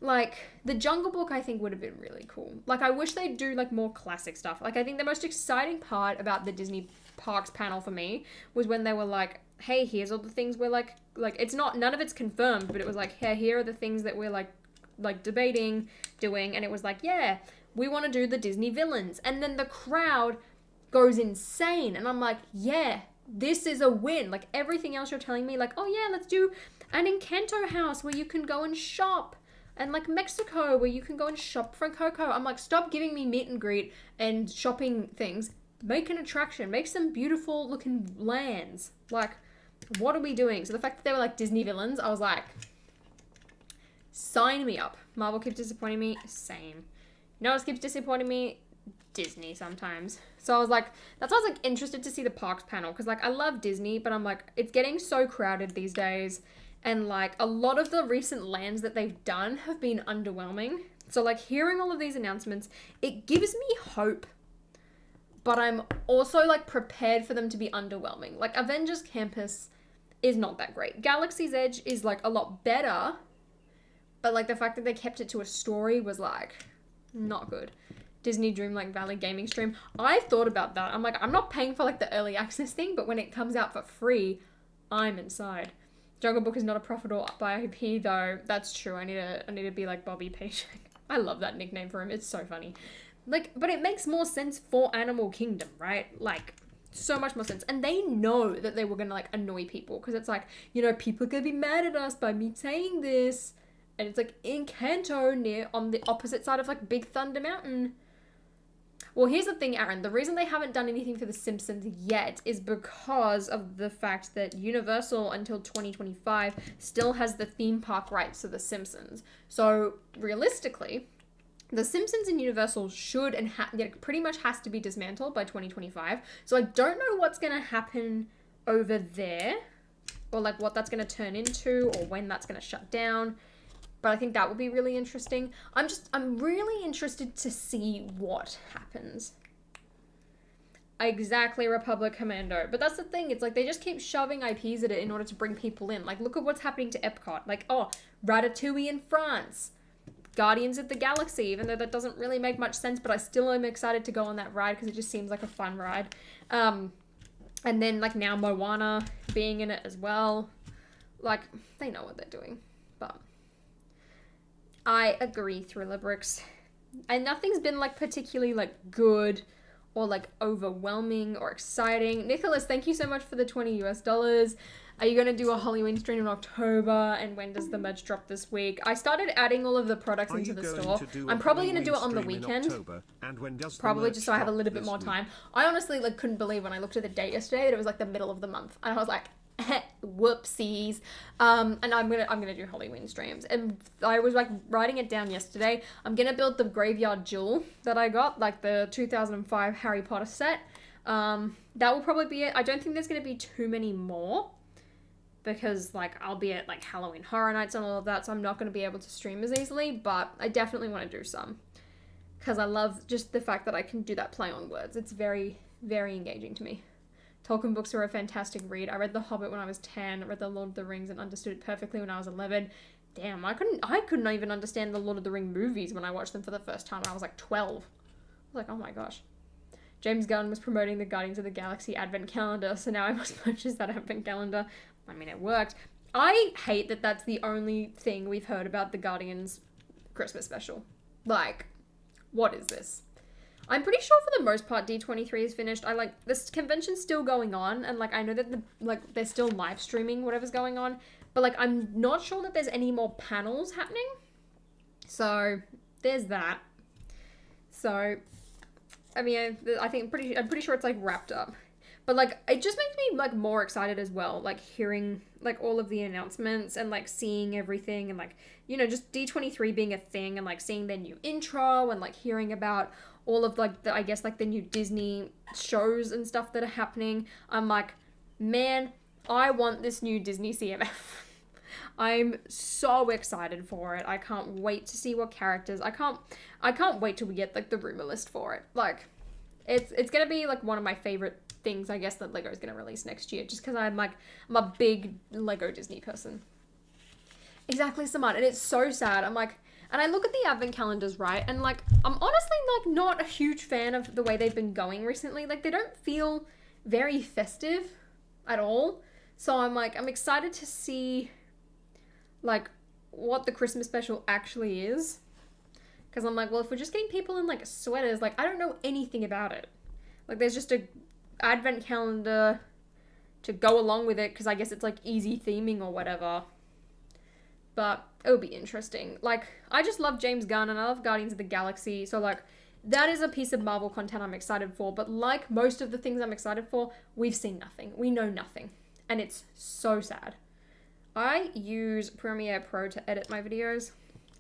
Like, the Jungle Book, I think, would have been really cool. Like, I wish they'd do, like, more classic stuff. Like, I think the most exciting part about the Disney Parks panel for me was when they were like, hey, here's all the things we're, like, it's not, none of it's confirmed, but it was like, hey, here are the things that we're, like debating, doing, and it was like, yeah, we want to do the Disney villains. And then the crowd goes insane, and I'm like, yeah, this is a win. Like, everything else you're telling me, like, oh, yeah, let's do an Encanto house where you can go and shop. And like Mexico, where you can go and shop for Coco. I'm like, stop giving me meet and greet and shopping things. Make an attraction. Make some beautiful looking lands. Like, what are we doing? So the fact that they were like Disney villains, I was like, sign me up. Marvel keeps disappointing me. Same. You know what else keeps disappointing me? Disney sometimes. So I was like, that's why I was like interested to see the parks panel. Because like, I love Disney, but I'm like, it's getting so crowded these days. And, like, a lot of the recent lands that they've done have been underwhelming. So, like, hearing all of these announcements, it gives me hope. But I'm also, like, prepared for them to be underwhelming. Like, Avengers Campus is not that great. Galaxy's Edge is, like, a lot better. But, like, the fact that they kept it to a story was, like, not good. Disney Dreamlight Valley gaming stream. I've thought about that. I'm like, I'm not paying for, like, the early access thing. But when it comes out for free, I'm inside. Jungle Book is not a profitable IP though. That's true. I need to be like Bobby Paycheck. I love that nickname for him. It's so funny. Like, but it makes more sense for Animal Kingdom, right? Like, so much more sense. And they know that they were gonna like annoy people because it's like, you know, people are gonna be mad at us by me saying this. And it's like in Kanto near on the opposite side of like Big Thunder Mountain. Well, here's the thing, Aaron. The reason they haven't done anything for The Simpsons yet is because of the fact that Universal, until 2025, still has the theme park rights to The Simpsons. So, realistically, The Simpsons and Universal should and pretty much has to be dismantled by 2025. So, I don't know what's going to happen over there, or like what that's going to turn into, or when that's going to shut down. But I think that would be really interesting. I'm really interested to see what happens. Exactly, Republic Commando. But that's the thing. It's like they just keep shoving IPs at it in order to bring people in. Like, look at what's happening to Epcot. Like, oh, Ratatouille in France. Guardians of the Galaxy, even though that doesn't really make much sense. But I still am excited to go on that ride because it just seems like a fun ride. And then, like, now Moana being in it as well. Like, they know what they're doing. But I agree, Thriller Bricks. And nothing's been, like, particularly, like, good or, like, overwhelming or exciting. Nicholas, thank you so much for the $20 US. Are you going to do a Halloween stream in October? And when does the merch drop this week? I started adding all of the products into the store. I'm probably going to do it on the weekend. And when does probably just so I have a little bit more time. I honestly, like, couldn't believe when I looked at the date yesterday that it was, like, the middle of the month. And I was like, whoopsies. And I'm gonna do Halloween streams. And I was like writing it down yesterday. I'm gonna build the Graveyard Jewel that I got, like the 2005 Harry Potter set. That will probably be it. I don't think there's gonna be too many more because like I'll be at like Halloween Horror Nights and all of that, so I'm not gonna be able to stream as easily, but I definitely want to do some because I love just the fact that I can do that play on words. It's very, very engaging to me. Tolkien books are a fantastic read. I read The Hobbit when I was 10, I read The Lord of the Rings and understood it perfectly when I was 11. Damn, I couldn't even understand the Lord of the Ring movies when I watched them for the first time when I was like 12. I was like, oh my gosh. James Gunn was promoting the Guardians of the Galaxy advent calendar, so now I must purchase that advent calendar. I mean, it worked. I hate that that's the only thing we've heard about the Guardians Christmas special. Like, what is this? I'm pretty sure for the most part D23 is finished. This convention's still going on, and like I know that they're still live streaming whatever's going on, but like I'm not sure that there's any more panels happening. So there's that. So I mean, I'm pretty sure it's like wrapped up. But like, it just makes me like more excited as well, like hearing like all of the announcements and like seeing everything and like, you know, just D23 being a thing and like seeing their new intro and like hearing about all of like the, I guess like the new Disney shows and stuff that are happening. I'm like, man, I want this new Disney CMF. I'm so excited for it. I can't wait to see what characters. I can't wait till we get like the rumor list for it. Like, it's gonna be like one of my favorite things, I guess, that Lego is gonna release next year, just because I'm a big Lego Disney person. Exactly, Samad, and it's so sad. I'm like, and I look at the advent calendars, right, and like, I'm honestly like not a huge fan of the way they've been going recently. Like, they don't feel very festive at all. So I'm like, I'm excited to see like what the Christmas special actually is. Because I'm like, well, if we're just getting people in like sweaters, like I don't know anything about it. Like, there's just a advent calendar to go along with it because I guess it's like easy theming or whatever. But it'll be interesting. Like, I just love James Gunn and I love Guardians of the Galaxy. So like, that is a piece of Marvel content I'm excited for. But like most of the things I'm excited for, we've seen nothing. We know nothing. And it's so sad. I use Premiere Pro to edit my videos.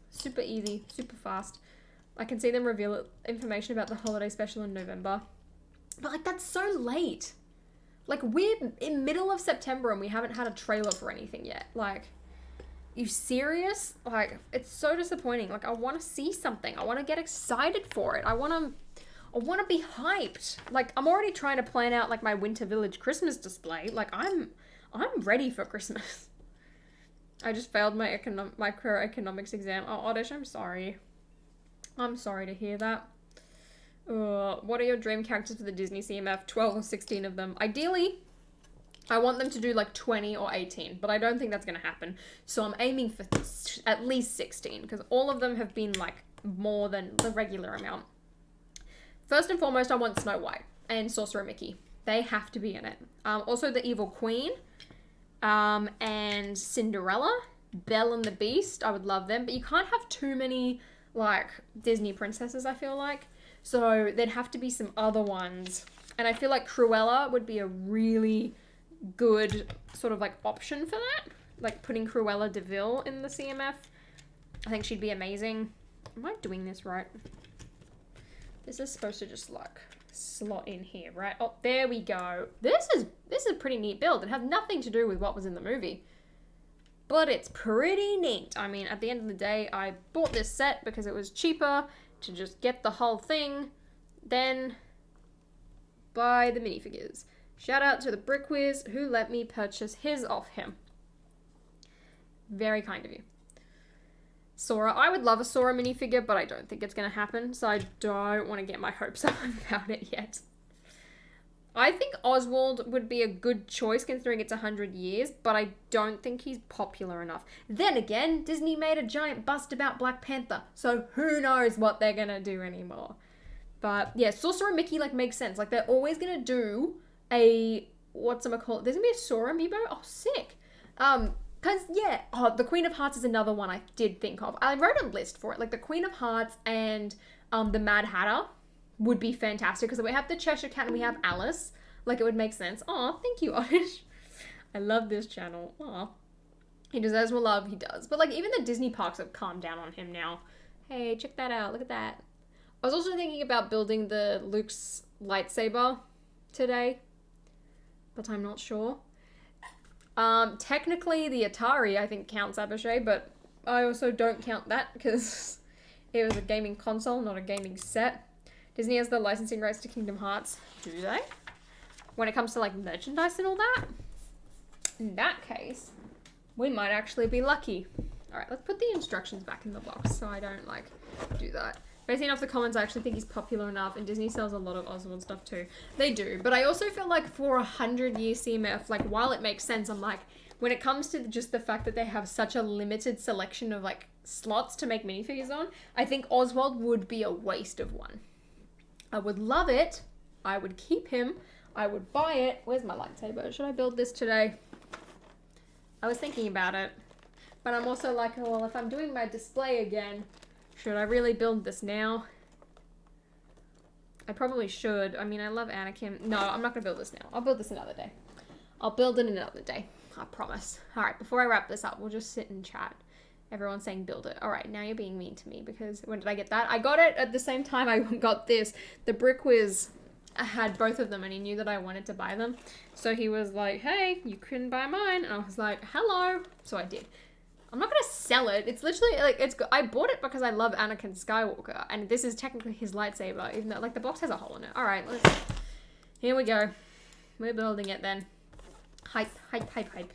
Super easy, super fast. I can see them reveal information about the holiday special in November. But like, that's so late. Like, we're in middle of September and we haven't had a trailer for anything yet. Like, you serious? Like, it's so disappointing. Like, I want to see something. I want to get excited for it. I want to be hyped. Like, I'm already trying to plan out like my Winter Village Christmas display. Like, I'm ready for Christmas. I just failed my microeconomics exam. Oh, Oddish, I'm sorry. I'm sorry to hear that. What are your dream characters for the Disney CMF? 12 or 16 of them. Ideally, I want them to do like 20 or 18, but I don't think that's going to happen. So I'm aiming for at least 16, because all of them have been like more than the regular amount. First and foremost, I want Snow White and Sorcerer Mickey. They have to be in it. Also the Evil Queen, and Cinderella, Belle and the Beast. I would love them, but you can't have too many like Disney princesses, I feel like. So there'd have to be some other ones. And I feel like Cruella would be a really good sort of like option for that. Like putting Cruella de Vil in the CMF. I think she'd be amazing. Am I doing this right? This is supposed to just like slot in here, right? Oh, there we go. This is a pretty neat build. It has nothing to do with what was in the movie, but it's pretty neat. I mean, at the end of the day, I bought this set because it was cheaper to just get the whole thing, then buy the minifigures. Shout out to the Brick Whiz who let me purchase his off him. Very kind of you. Sora. I would love a Sora minifigure, but I don't think it's going to happen, so I don't want to get my hopes up about it yet. I think Oswald would be a good choice considering it's 100 years, but I don't think he's popular enough. Then again, Disney made a giant bust about Black Panther, so who knows what they're going to do anymore. But yeah, Sorcerer Mickey like makes sense. Like, they're always going to do a, whatchamacallit, there's going to be a Sora amiibo? Oh, sick. Because, yeah, the Queen of Hearts is another one I did think of. I wrote a list for it. Like, the Queen of Hearts and the Mad Hatter would be fantastic. Because we have the Cheshire Cat and we have Alice. Like, it would make sense. Aw, thank you, Oddish. I love this channel. Aw. He deserves more love. He does. But, like, even the Disney parks have calmed down on him now. Hey, check that out. Look at that. I was also thinking about building the Luke's lightsaber today. But I'm not sure. Technically the Atari I think counts Abishai, but I also don't count that because it was a gaming console, not a gaming set. Disney has the licensing rights to Kingdom Hearts. Do they? When it comes to like merchandise and all that? In that case, we might actually be lucky. Alright, let's put the instructions back in the box so I don't like do that. Basing off the comments, I actually think he's popular enough, and Disney sells a lot of Oswald stuff too. They do, but I also feel like for 100-year CMF, like, while it makes sense, I'm like, when it comes to just the fact that they have such a limited selection of, like, slots to make minifigures on, I think Oswald would be a waste of one. I would love it. I would keep him. I would buy it. Where's my lightsaber? Should I build this today? I was thinking about it, but I'm also like, oh, well, if I'm doing my display again, should I really build this now? I probably should. I mean, I love Anakin. No, I'm not going to build this now. I'll build this another day. I'll build it another day. I promise. All right, before I wrap this up, we'll just sit and chat. Everyone's saying build it. All right, now you're being mean to me because when did I get that? I got it at the same time I got this. The Brick Whiz had both of them and he knew that I wanted to buy them. So he was like, hey, you couldn't buy mine. And I was like, hello. So I did. I'm not going to sell it. It's literally like, I bought it because I love Anakin Skywalker. And this is technically his lightsaber, even though like the box has a hole in it. All right, here we go. We're building it then. Hype, hype, hype, hype.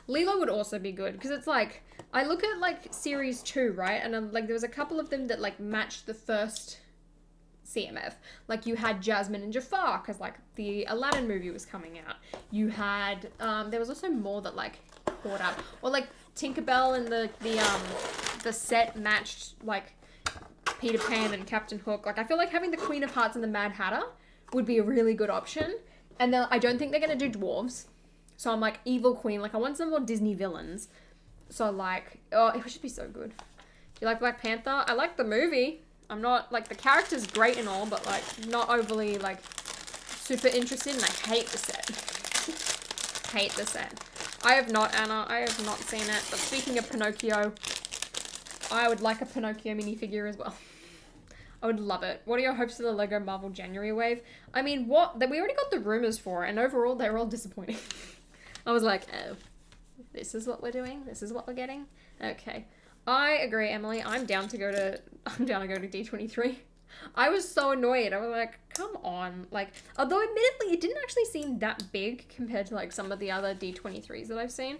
Lilo would also be good because it's like, I look at like series 2, right? And like there was a couple of them that like matched the first CMF. Like you had Jasmine and Jafar because like the Aladdin movie was coming out. You had, there was also more that like caught up. Or like Tinkerbell and the set matched like Peter Pan and Captain Hook. Like I feel like having the Queen of Hearts and the Mad Hatter would be a really good option. And then I don't think they're going to do dwarves. So I'm like, evil queen. Like, I want some more Disney villains. So, like, oh, it should be so good. Do you like Black Panther? I like the movie. I'm not, like, the character's great and all, but, like, not overly, like, super interested. And I hate the set. Hate the set. I have not, Anna. I have not seen it. But speaking of Pinocchio, I would like a Pinocchio minifigure as well. I would love it. What are your hopes for the Lego Marvel January wave? I mean, we already got the rumors for it, and overall, they were all disappointing. I was like, oh, this is what we're doing? This is what we're getting? Okay. I agree, Emily. I'm down to go to D23. I was so annoyed. I was like, come on. Like, although admittedly, it didn't actually seem that big compared to like some of the other D23s that I've seen.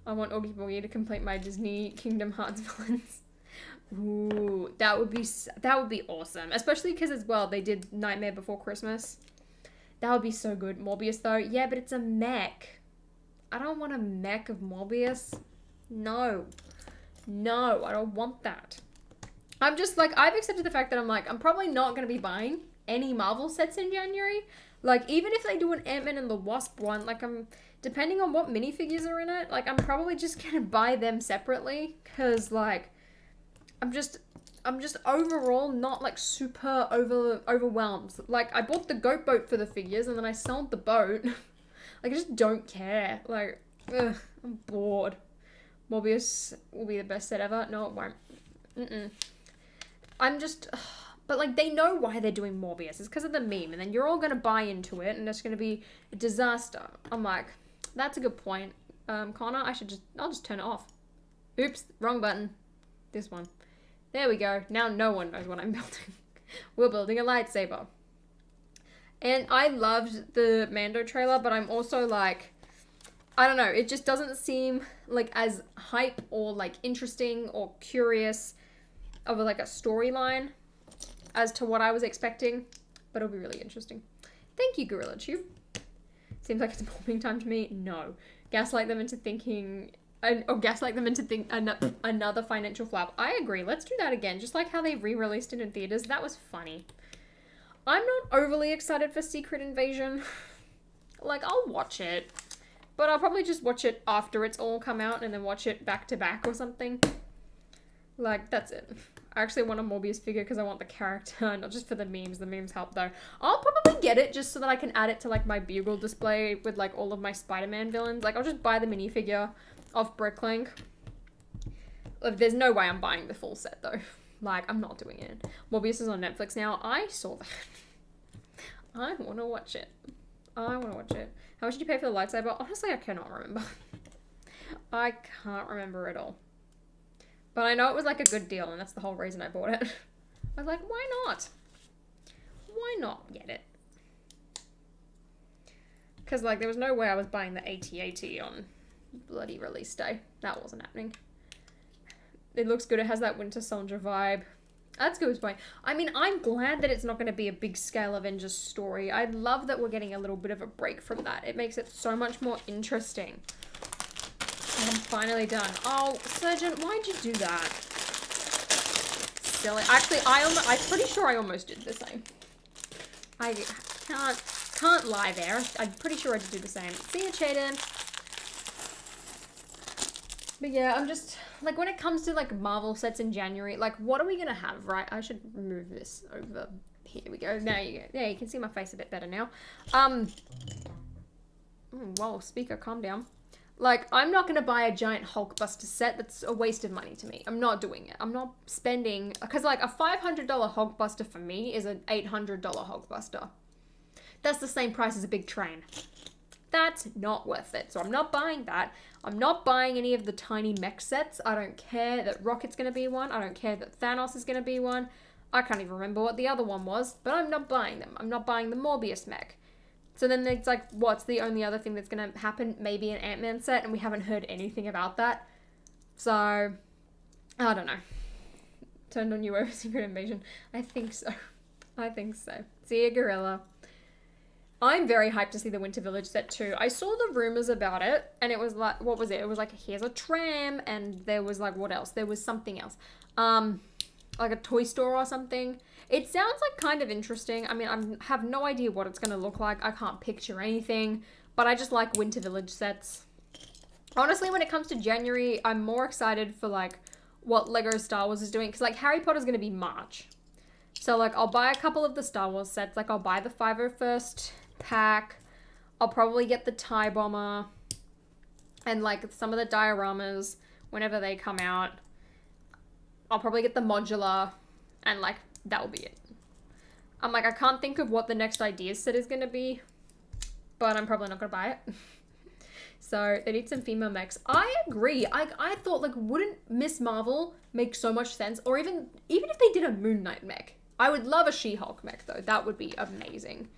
I want Oogie Boogie to complete my Disney Kingdom Hearts villains. Ooh, that would be awesome. Especially because as well, they did Nightmare Before Christmas. That would be so good. Morbius though, yeah, but it's a mech. I don't want a mech of Morbius. No, I don't want that. I'm just like, I've accepted the fact that I'm probably not going to be buying any Marvel sets in January. Like, even if they do an Ant-Man and the Wasp one, like, depending on what minifigures are in it, like, I'm probably just going to buy them separately. Because, like, I'm just overall not, like, super overwhelmed. Like, I bought the goat boat for the figures and then I sold the boat. Like, I just don't care. Like, ugh, I'm bored. Morbius will be the best set ever. No, it won't. I'm just... But, like, they know why they're doing Morbius. It's because of the meme. And then you're all going to buy into it. And it's going to be a disaster. I'm like, that's a good point. Connor, I'll just turn it off. Oops, wrong button. This one. There we go. Now no one knows what I'm building. We're building a lightsaber. And I loved the Mando trailer, but I'm also like, I don't know, it just doesn't seem like as hype or like interesting or curious of like a storyline as to what I was expecting, but it'll be really interesting. Thank you, Gorilla Tube. Seems like it's morphing time to me. No. Gaslight them into thinking, or gaslight them into another financial flap. I agree. Let's do that again. Just like how they re-released it in theaters. That was funny. I'm not overly excited for Secret Invasion. Like, I'll watch it. But I'll probably just watch it after it's all come out and then watch it back to back or something. Like, that's it. I actually want a Morbius figure because I want the character, not just for the memes. The memes help, though. I'll probably get it just so that I can add it to, like, my Bugle display with, like, all of my Spider-Man villains. Like, I'll just buy the minifigure off Bricklink. There's no way I'm buying the full set, though. Like, I'm not doing it. Morbius is on Netflix now. I saw that. I want to watch it. How much did you pay for the lightsaber? Honestly, I cannot remember. I can't remember at all. But I know it was like a good deal, and that's the whole reason I bought it. I was like, why not? Why not get it? Because, like, there was no way I was buying the AT-AT on bloody release day. That wasn't happening. It looks good. It has that Winter Soldier vibe. That's good. I mean, I'm glad that it's not going to be a big scale Avengers story. I love that we're getting a little bit of a break from that. It makes it so much more interesting. And I'm finally done. Oh, Surgeon, why'd you do that? Silly. Actually, I'm pretty sure I almost did the same. I can't lie there. I'm pretty sure I did do the same. See you, Chaden. But yeah, I'm just, like, when it comes to, like, Marvel sets in January, like, what are we gonna have, right? I should move this over Here we go. There you go. There, you can see my face a bit better now. Whoa, speaker, calm down. Like, I'm not going to buy a giant Hulkbuster set. That's a waste of money to me. I'm not doing it. I'm not spending... Because, like, a $500 Hulkbuster for me is an $800 Hulkbuster. That's the same price as a big train. That's not worth it. So I'm not buying that. I'm not buying any of the tiny mech sets. I don't care that Rocket's going to be one. I don't care that Thanos is going to be one. I can't even remember what the other one was. But I'm not buying them. I'm not buying the Morbius mech. So then it's like, what's the only other thing that's going to happen? Maybe an Ant-Man set, and we haven't heard anything about that. So, I don't know. Turned on you over Secret Invasion. I think so. I think so. See ya, Gorilla. I'm very hyped to see the Winter Village set too. I saw the rumors about it, and it was like, what was it? It was like, here's a tram, and there was like, what else? There was something else. Like a toy store or something. It sounds like kind of interesting. I mean, I have no idea what it's going to look like. I can't picture anything, but I just like Winter Village sets. Honestly, when it comes to January, I'm more excited for like what Lego Star Wars is doing, because like Harry Potter's going to be March. So like I'll buy a couple of the Star Wars sets. Like I'll buy the 501st pack. I'll probably get the TIE Bomber and like some of the dioramas whenever they come out. I'll probably get the modular, and like that will be it. I'm like, I can't think of what the next ideas set is going to be, but I'm probably not going to buy it. So they need some female mechs. I agree. I thought like, wouldn't Miss Marvel make so much sense? Or even if they did a Moon Knight mech. I would love a She-Hulk mech though. That would be amazing.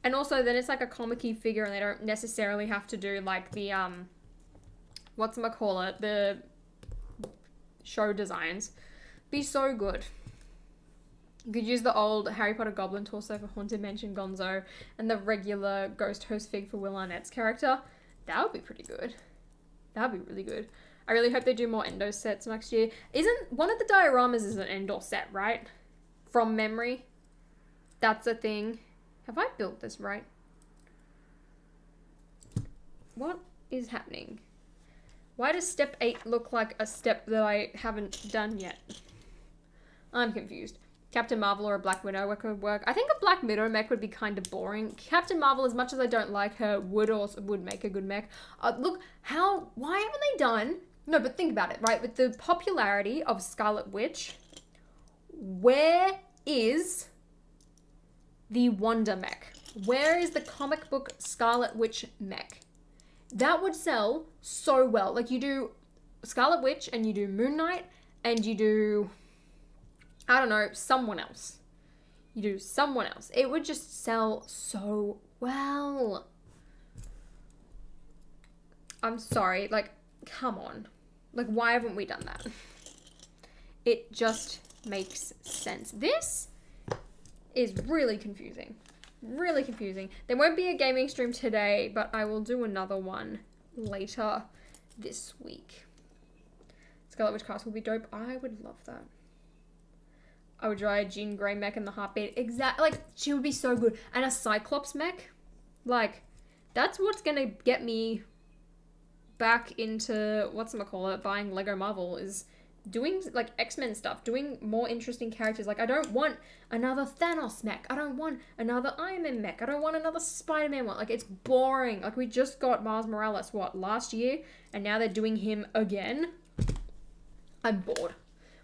And also then it's like a comic-y figure, and they don't necessarily have to do like the, whatchamacallit, the show designs. Be so good. You could use the old Harry Potter Goblin torso for Haunted Mansion Gonzo, and the regular Ghost Host fig for Will Arnett's character. That would be pretty good. That would be really good. I really hope they do more Endo sets next year. Isn't one of the dioramas is an Endor set, right? From memory. That's a thing. Have I built this right? What is happening? Why does step 8 look like a step that I haven't done yet? I'm confused. Captain Marvel or a Black Widow could work. I think a Black Widow mech would be kind of boring. Captain Marvel, as much as I don't like her, would make a good mech. Look, why haven't they done... No, but think about it, right? With the popularity of Scarlet Witch, where is the Wonder mech? Where is the comic book Scarlet Witch mech? That would sell so well. Like, you do Scarlet Witch, and you do Moon Knight, and you do, I don't know, someone else. You do someone else. It would just sell so well. I'm sorry. Like, come on. Like, why haven't we done that? It just makes sense. This is really confusing. Really confusing. There won't be a gaming stream today, but I will do another one later this week. Scarlet Witch cast will be dope. I would love that. I would try a Jean Grey mech in the heartbeat. Like, she would be so good. And a Cyclops mech. Like, that's what's gonna get me back into, whatchamacallit, buying Lego Marvel, is doing like X-Men stuff, doing more interesting characters. Like, I don't want another Thanos mech. I don't want another Iron Man mech. I don't want another Spider-Man one. Like, it's boring. Like, we just got Miles Morales, last year? And now they're doing him again? I'm bored.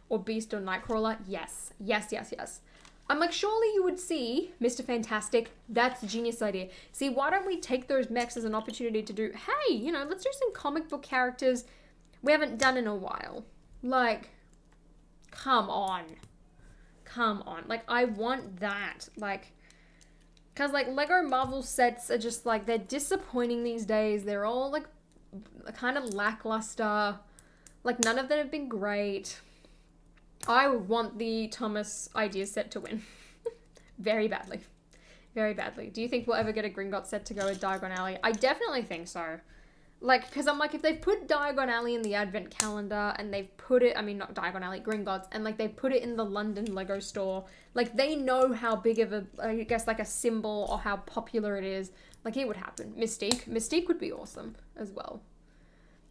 Or Beast or Nightcrawler? Yes. Yes, yes, yes. I'm like, surely you would see Mr. Fantastic. That's a genius idea. See, why don't we take those mechs as an opportunity to do, hey, you know, let's do some comic book characters we haven't done in a while. Like, come on. Come on. Like, I want that. Like, because, like, Lego Marvel sets are just, like, they're disappointing these days. They're all, like, kind of lackluster. Like, none of them have been great. I want the Thomas idea set to win. Very badly. Very badly. Do you think we'll ever get a Gringotts set to go with Diagon Alley? I definitely think so. Like, because I'm like, if they've put Diagon Alley in the advent calendar, and they've put it, I mean, not Diagon Alley, Gringotts, and like, they put it in the London Lego store, like, they know how big of a, I guess, like a symbol, or how popular it is. Like, it would happen. Mystique would be awesome as well.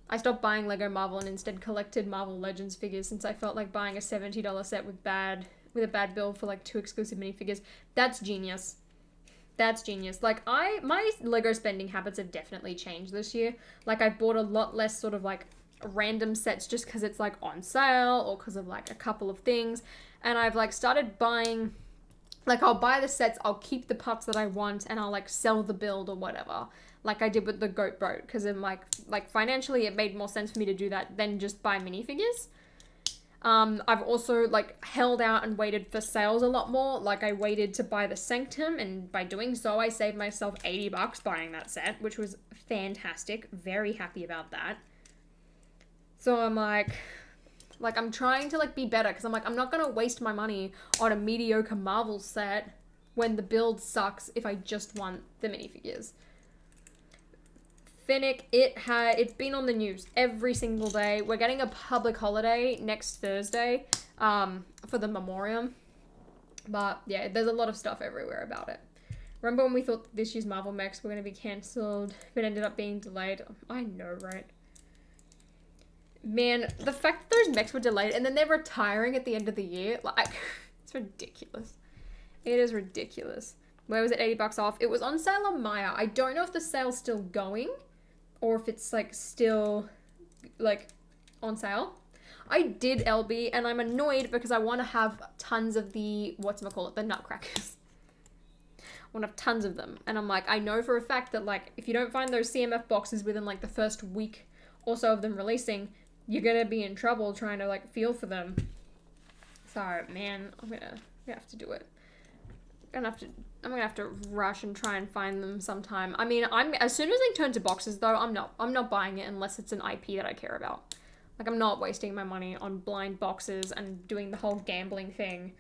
I stopped buying Lego Marvel and instead collected Marvel Legends figures since I felt like buying a $70 set with bad with a bad build for like 2 exclusive minifigures. That's genius. That's genius. Like, my Lego spending habits have definitely changed this year. Like, I've bought a lot less sort of like random sets just because it's like on sale or because of like a couple of things. And I've like started buying, like, I'll buy the sets, I'll keep the parts that I want, and I'll like sell the build or whatever. Like I did with the goat boat, because in like financially it made more sense for me to do that than just buy minifigures. I've also like held out and waited for sales a lot more. Like I waited to buy the Sanctum, and by doing so I saved myself $80 buying that set, which was fantastic. Very happy about that. So I'm like I'm trying to like be better, because I'm like, I'm not gonna waste my money on a mediocre Marvel set when the build sucks if I just want the minifigures. Finnick, it's been on the news every single day. We're getting a public holiday next Thursday for the memoriam. But yeah, there's a lot of stuff everywhere about it. Remember when we thought this year's Marvel mechs were going to be cancelled, but ended up being delayed? I know, right? Man, the fact that those mechs were delayed and then they're retiring at the end of the year, like, it's ridiculous. It is ridiculous. Where was it $80 off? It was on sale on Maya. I don't know if the sale's still going, or if it's like still like on sale. I did LB, and I'm annoyed because I want to have tons of the, the nutcrackers. I want to have tons of them. And I'm like, I know for a fact that like, if you don't find those CMF boxes within like the first week or so of them releasing, you're going to be in trouble trying to like feel for them. So man, I'm gonna have to do it. I'm gonna have to rush and try and find them sometime. I mean, as soon as they turn to boxes though, I'm not buying it unless it's an IP that I care about. Like, I'm not wasting my money on blind boxes and doing the whole gambling thing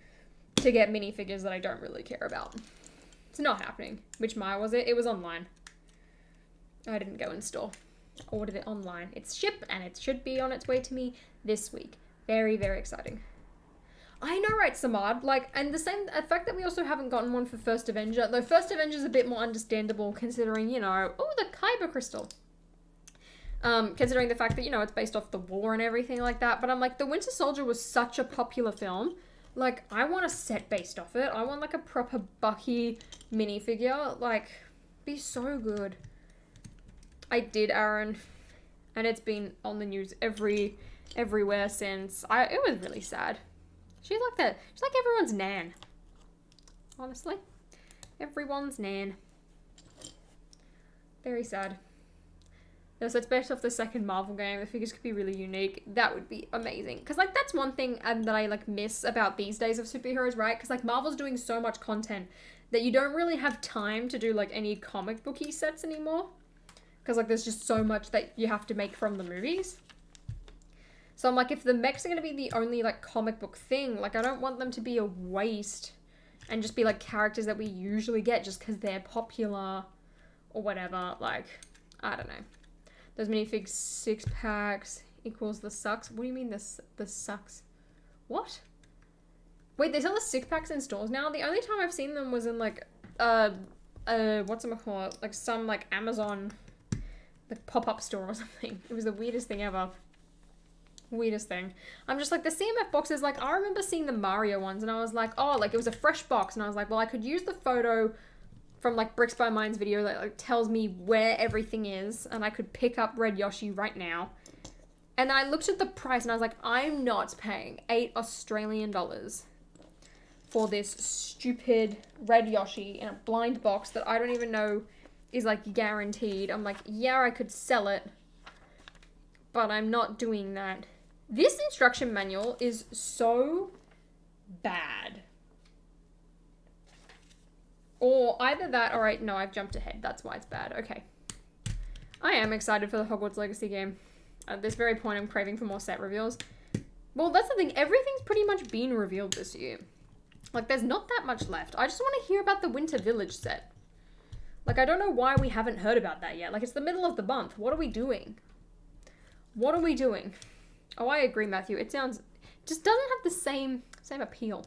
to get minifigures that I don't really care about. It's not happening. Which Maya was it? It was online. I didn't go in store. I ordered it online. It's shipped and it should be on its way to me this week. Very, very exciting. I know, right, Samad? Like, and the fact that we also haven't gotten one for First Avenger, though First Avenger is a bit more understandable considering, you know, the Kyber crystal. Considering the fact that, you know, it's based off the war and everything like that. But I'm like, the Winter Soldier was such a popular film. Like, I want a set based off it. I want, like, a proper Bucky minifigure. Like, be so good. I did, Aaron. And it's been on the news everywhere since. It was really sad. She's like everyone's nan. Honestly. Everyone's nan. Very sad. So it's based off the second Marvel game. The figures could be really unique. That would be amazing. Because, like, that's one thing that I, like, miss about these days of superheroes, right? Because, like, Marvel's doing so much content that you don't really have time to do, like, any comic booky sets anymore. Because, like, there's just so much that you have to make from the movies. So I'm like, if the mechs are going to be the only, like, comic book thing, like, I don't want them to be a waste and just be, like, characters that we usually get just because they're popular or whatever. Like, I don't know. Those minifigs 6-packs equals the sucks. What do you mean the sucks? What? Wait, they sell the 6-packs in stores now? The only time I've seen them was in, like, whatchamacallit? Like, some, like, Amazon, like, pop-up store or something. It was the weirdest thing ever. Weirdest thing. I'm just like, the CMF boxes, like, I remember seeing the Mario ones and I was like, oh, like, it was a fresh box, and I was like, well, I could use the photo from, like, Bricks by Minds video that, like, tells me where everything is, and I could pick up Red Yoshi right now. And then I looked at the price and I was like, I'm not paying $8 Australian for this stupid Red Yoshi in a blind box that I don't even know is, like, guaranteed. I'm like, yeah, I could sell it, but I'm not doing that. This instruction manual is so bad. Or either that, or no, I've jumped ahead. That's why it's bad. Okay. I am excited for the Hogwarts Legacy game. At this very point, I'm craving for more set reveals. Well, that's the thing. Everything's pretty much been revealed this year. Like, there's not that much left. I just want to hear about the Winter Village set. Like, I don't know why we haven't heard about that yet. Like, it's the middle of the month. What are we doing? What are we doing? Oh, I agree, Matthew. It just doesn't have the same appeal.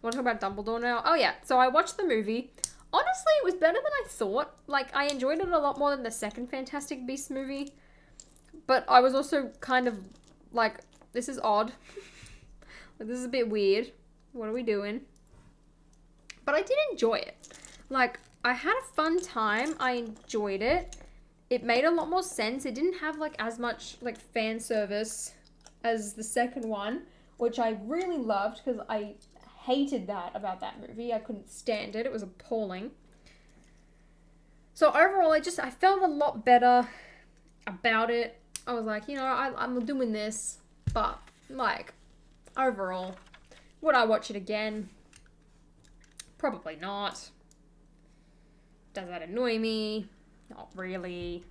Want to talk about Dumbledore now? Oh, yeah. So I watched the movie. Honestly, it was better than I thought. Like, I enjoyed it a lot more than the second Fantastic Beasts movie. But I was also kind of like, this is odd. Like, this is a bit weird. What are we doing? But I did enjoy it. Like, I had a fun time. I enjoyed it. It made a lot more sense. It didn't have, like, as much, like, fan service as the second one, which I really loved because I hated that about that movie. I couldn't stand it. It was appalling. So overall, I felt a lot better about it. I was like, you know, I'm doing this, but, like, overall, would I watch it again? Probably not. Does that annoy me? Not really.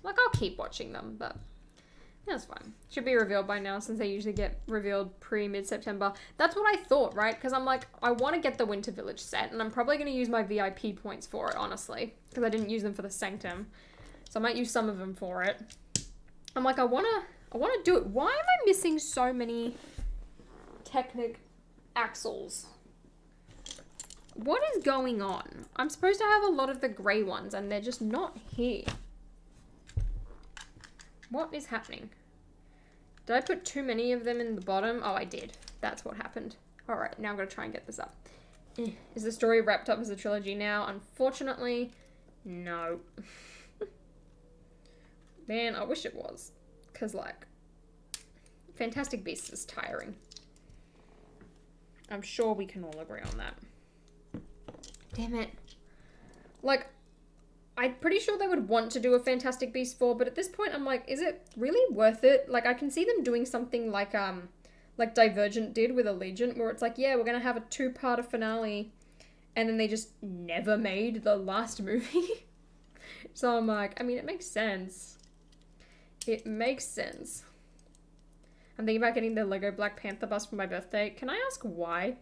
Like, I'll keep watching them, but that's fine. Should be revealed by now since they usually get revealed mid-September. That's what I thought, right? Because I'm like, I want to get the Winter Village set, and I'm probably going to use my VIP points for it, honestly. Because I didn't use them for the Sanctum. So I might use some of them for it. I'm like, I want to do it. Why am I missing so many Technic axles? What is going on? I'm supposed to have a lot of the grey ones and they're just not here. What is happening? Did I put too many of them in the bottom? Oh, I did. That's what happened. Alright, now I'm going to try and get this up. Is the story wrapped up as a trilogy now? Unfortunately, no. Man, I wish it was. Because, like, Fantastic Beasts is tiring. I'm sure we can all agree on that. Damn it. Like, I'm pretty sure they would want to do a Fantastic Beasts 4, but at this point I'm like, is it really worth it? Like, I can see them doing something like Divergent did with Allegiant, where it's like, yeah, we're gonna have a 2-parter finale, and then they just never made the last movie. So I'm like, I mean, it makes sense. It makes sense. I'm thinking about getting the Lego Black Panther bus for my birthday. Can I ask why?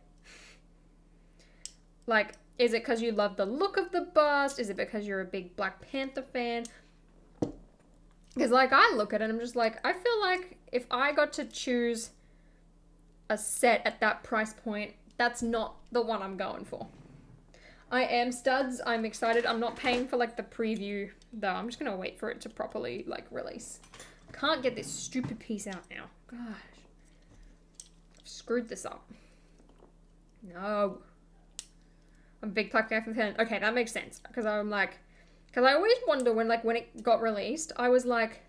Like, is it because you love the look of the bust? Is it because you're a big Black Panther fan? Because, like, I look at it and I'm just like, I feel like if I got to choose a set at that price point, that's not the one I'm going for. I am studs. I'm excited. I'm not paying for, like, the preview, though. I'm just going to wait for it to properly, like, release. Can't get this stupid piece out now. Gosh. I've screwed this up. No. I'm a big Black Panther fan. Okay, that makes sense. Because I'm like... Because I always wonder when it got released, I was like,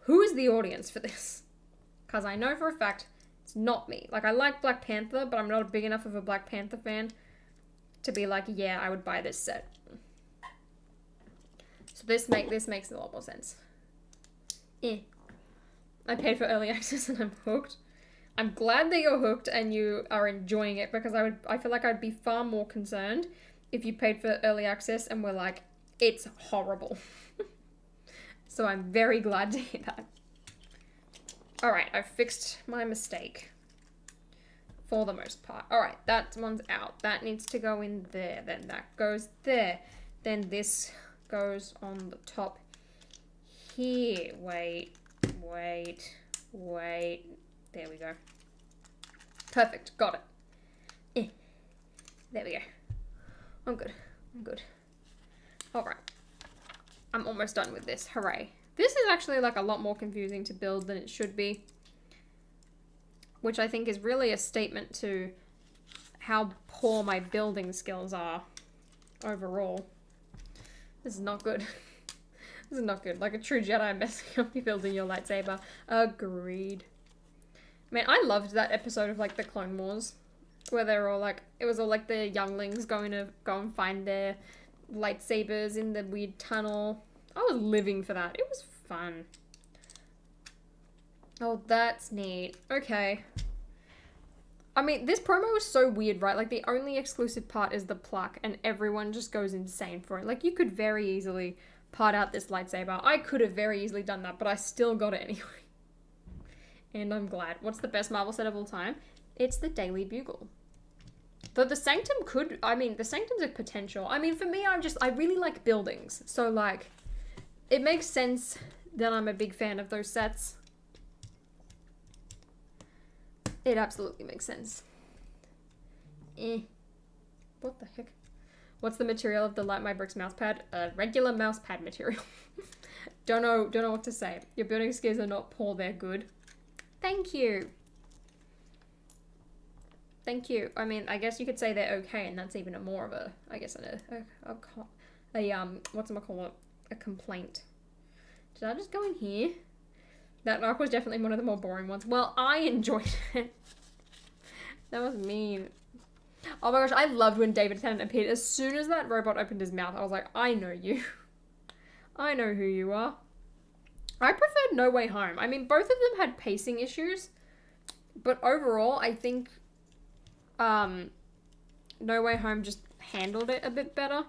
who is the audience for this? Because I know for a fact it's not me. Like, I like Black Panther, but I'm not big enough of a Black Panther fan to be like, yeah, I would buy this set. So this makes a lot more sense. I paid for early access and I'm hooked. I'm glad that you're hooked and you are enjoying it, because I feel like I'd be far more concerned if you paid for early access and were like, it's horrible. So I'm very glad to hear that. Alright, I've fixed my mistake. For the most part. Alright, that one's out. That needs to go in there. Then that goes there. Then this goes on the top here. Wait. There we go. Perfect. Got it. There we go. I'm good. Alright. I'm almost done with this. Hooray. This is actually like a lot more confusing to build than it should be. Which I think is really a statement to how poor my building skills are overall. This is not good. This is not good. Like a true Jedi messing up you building your lightsaber. Agreed. Man, I loved that episode of like the Clone Wars. Where they're all like, it was all like the younglings going to go and find their lightsabers in the weird tunnel. I was living for that. It was fun. Oh, that's neat. Okay. I mean, this promo is so weird, right? Like, the only exclusive part is the plaque, and everyone just goes insane for it. Like, you could very easily part out this lightsaber. I could have very easily done that, but I still got it anyway. And I'm glad. What's the best Marvel set of all time? It's the Daily Bugle. Though the Sanctum could... I mean, the Sanctum's a potential. I mean, for me, I really like buildings. So, like, it makes sense that I'm a big fan of those sets. It absolutely makes sense. What the heck? What's the material of the Light My Bricks mousepad? Regular mousepad material. Don't know what to say. Your building skills are not poor, they're good. Thank you. Thank you. I mean, I guess you could say they're okay, and that's even a more of a, I guess, whatchamacallit, a complaint. Did I just go in here? That arc was definitely one of the more boring ones. Well, I enjoyed it. That was mean. Oh my gosh, I loved when David Tennant appeared. As soon as that robot opened his mouth, I was like, I know you. I know who you are. I preferred No Way Home. I mean, both of them had pacing issues, but overall, I think No Way Home just handled it a bit better.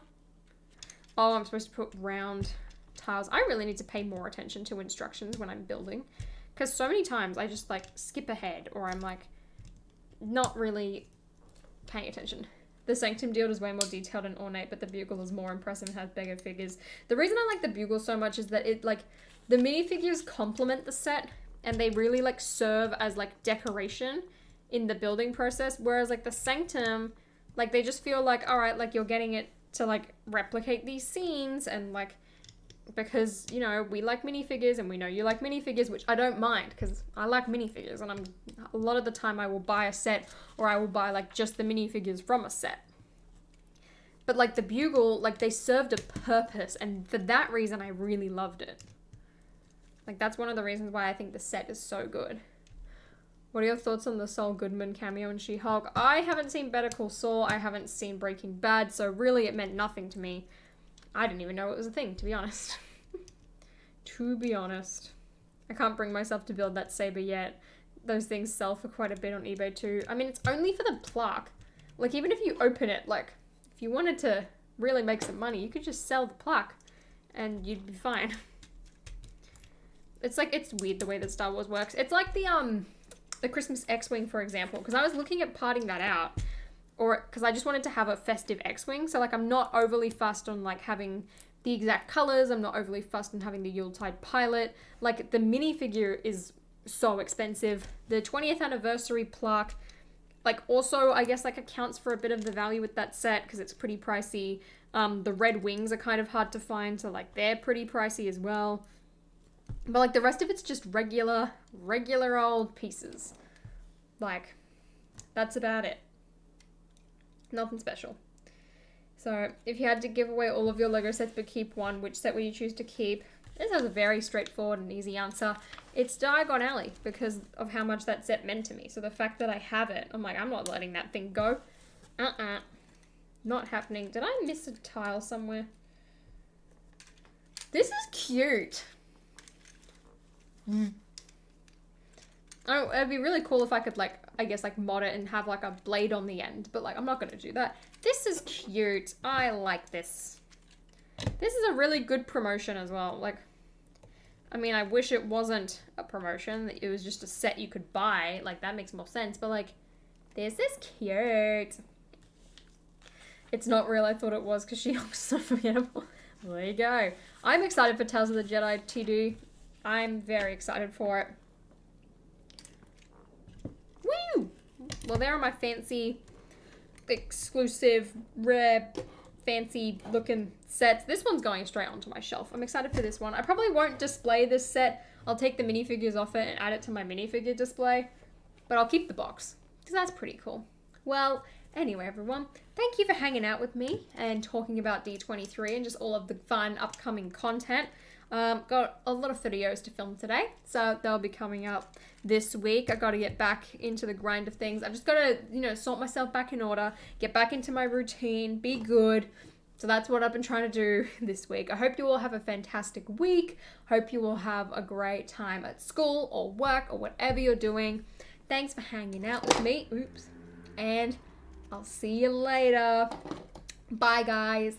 Oh, I'm supposed to put round tiles. I really need to pay more attention to instructions when I'm building, because so many times I just like skip ahead, or I'm like not really paying attention. The Sanctum deal is way more detailed and ornate, but the Bugle is more impressive and has bigger figures. The reason I like the Bugle so much is that it, like, the minifigures complement the set, and they really like serve as like decoration in the building process, whereas like the Sanctum, like, they just feel like, all right, like, you're getting it to like replicate these scenes, and like, because, you know, we like minifigures and we know you like minifigures, which I don't mind, because I like minifigures, and a lot of the time I will buy a set, or I will buy like just the minifigures from a set. But like the Bugle, like, they served a purpose, and for that reason I really loved it. Like, that's one of the reasons why I think the set is so good. What are your thoughts on the Saul Goodman cameo in She-Hulk? I haven't seen Better Call Saul, I haven't seen Breaking Bad, so really it meant nothing to me. I didn't even know it was a thing, to be honest. To be honest. I can't bring myself to build that saber yet. Those things sell for quite a bit on eBay too. I mean, it's only for the plaque. Like, even if you open it, like, if you wanted to really make some money, you could just sell the plaque and you'd be fine. It's like, it's weird the way that Star Wars works. It's like the Christmas X-Wing, for example, because I was looking at parting that out, or because I just wanted to have a festive X-Wing. So like, I'm not overly fussed on like having the exact colors. I'm not overly fussed on having the Yuletide pilot. Like, the minifigure is so expensive. The 20th anniversary plaque, like, also I guess like accounts for a bit of the value with that set, because it's pretty pricey. The red wings are kind of hard to find, so like they're pretty pricey as well. But like the rest of it's just regular old pieces. Like, that's about it. Nothing special. So if you had to give away all of your Lego sets but keep one, which set would you choose to keep? This has a very straightforward and easy answer. It's Diagon Alley, because of how much that set meant to me. So the fact that I have it, I'm like, I'm not letting that thing go. Not happening. Did I miss a tile somewhere? This is cute. Oh, it'd be really cool if I could, like, I guess, like, mod it and have, like, a blade on the end. But, like, I'm not going to do that. This is cute. I like this. This is a really good promotion as well. Like, I mean, I wish it wasn't a promotion. That it was just a set you could buy. Like, that makes more sense. But, like, this is cute. It's not real. I thought it was because she looks so forgettable. There you go. I'm excited for Tales of the Jedi TD. I'm very excited for it. Woo! Well, there are my fancy, exclusive, rare, fancy looking sets. This one's going straight onto my shelf. I'm excited for this one. I probably won't display this set. I'll take the minifigures off it and add it to my minifigure display. But I'll keep the box, because that's pretty cool. Well, anyway, everyone, thank you for hanging out with me and talking about D23 and just all of the fun upcoming content. Got a lot of videos to film today, so they'll be coming up this week. I got to get back into the grind of things. I've just got to, you know, sort myself back in order, get back into my routine, be good. So that's what I've been trying to do this week. I hope you all have a fantastic week. Hope you all have a great time at school or work or whatever you're doing. Thanks for hanging out with me. Oops. And I'll see you later. Bye, guys.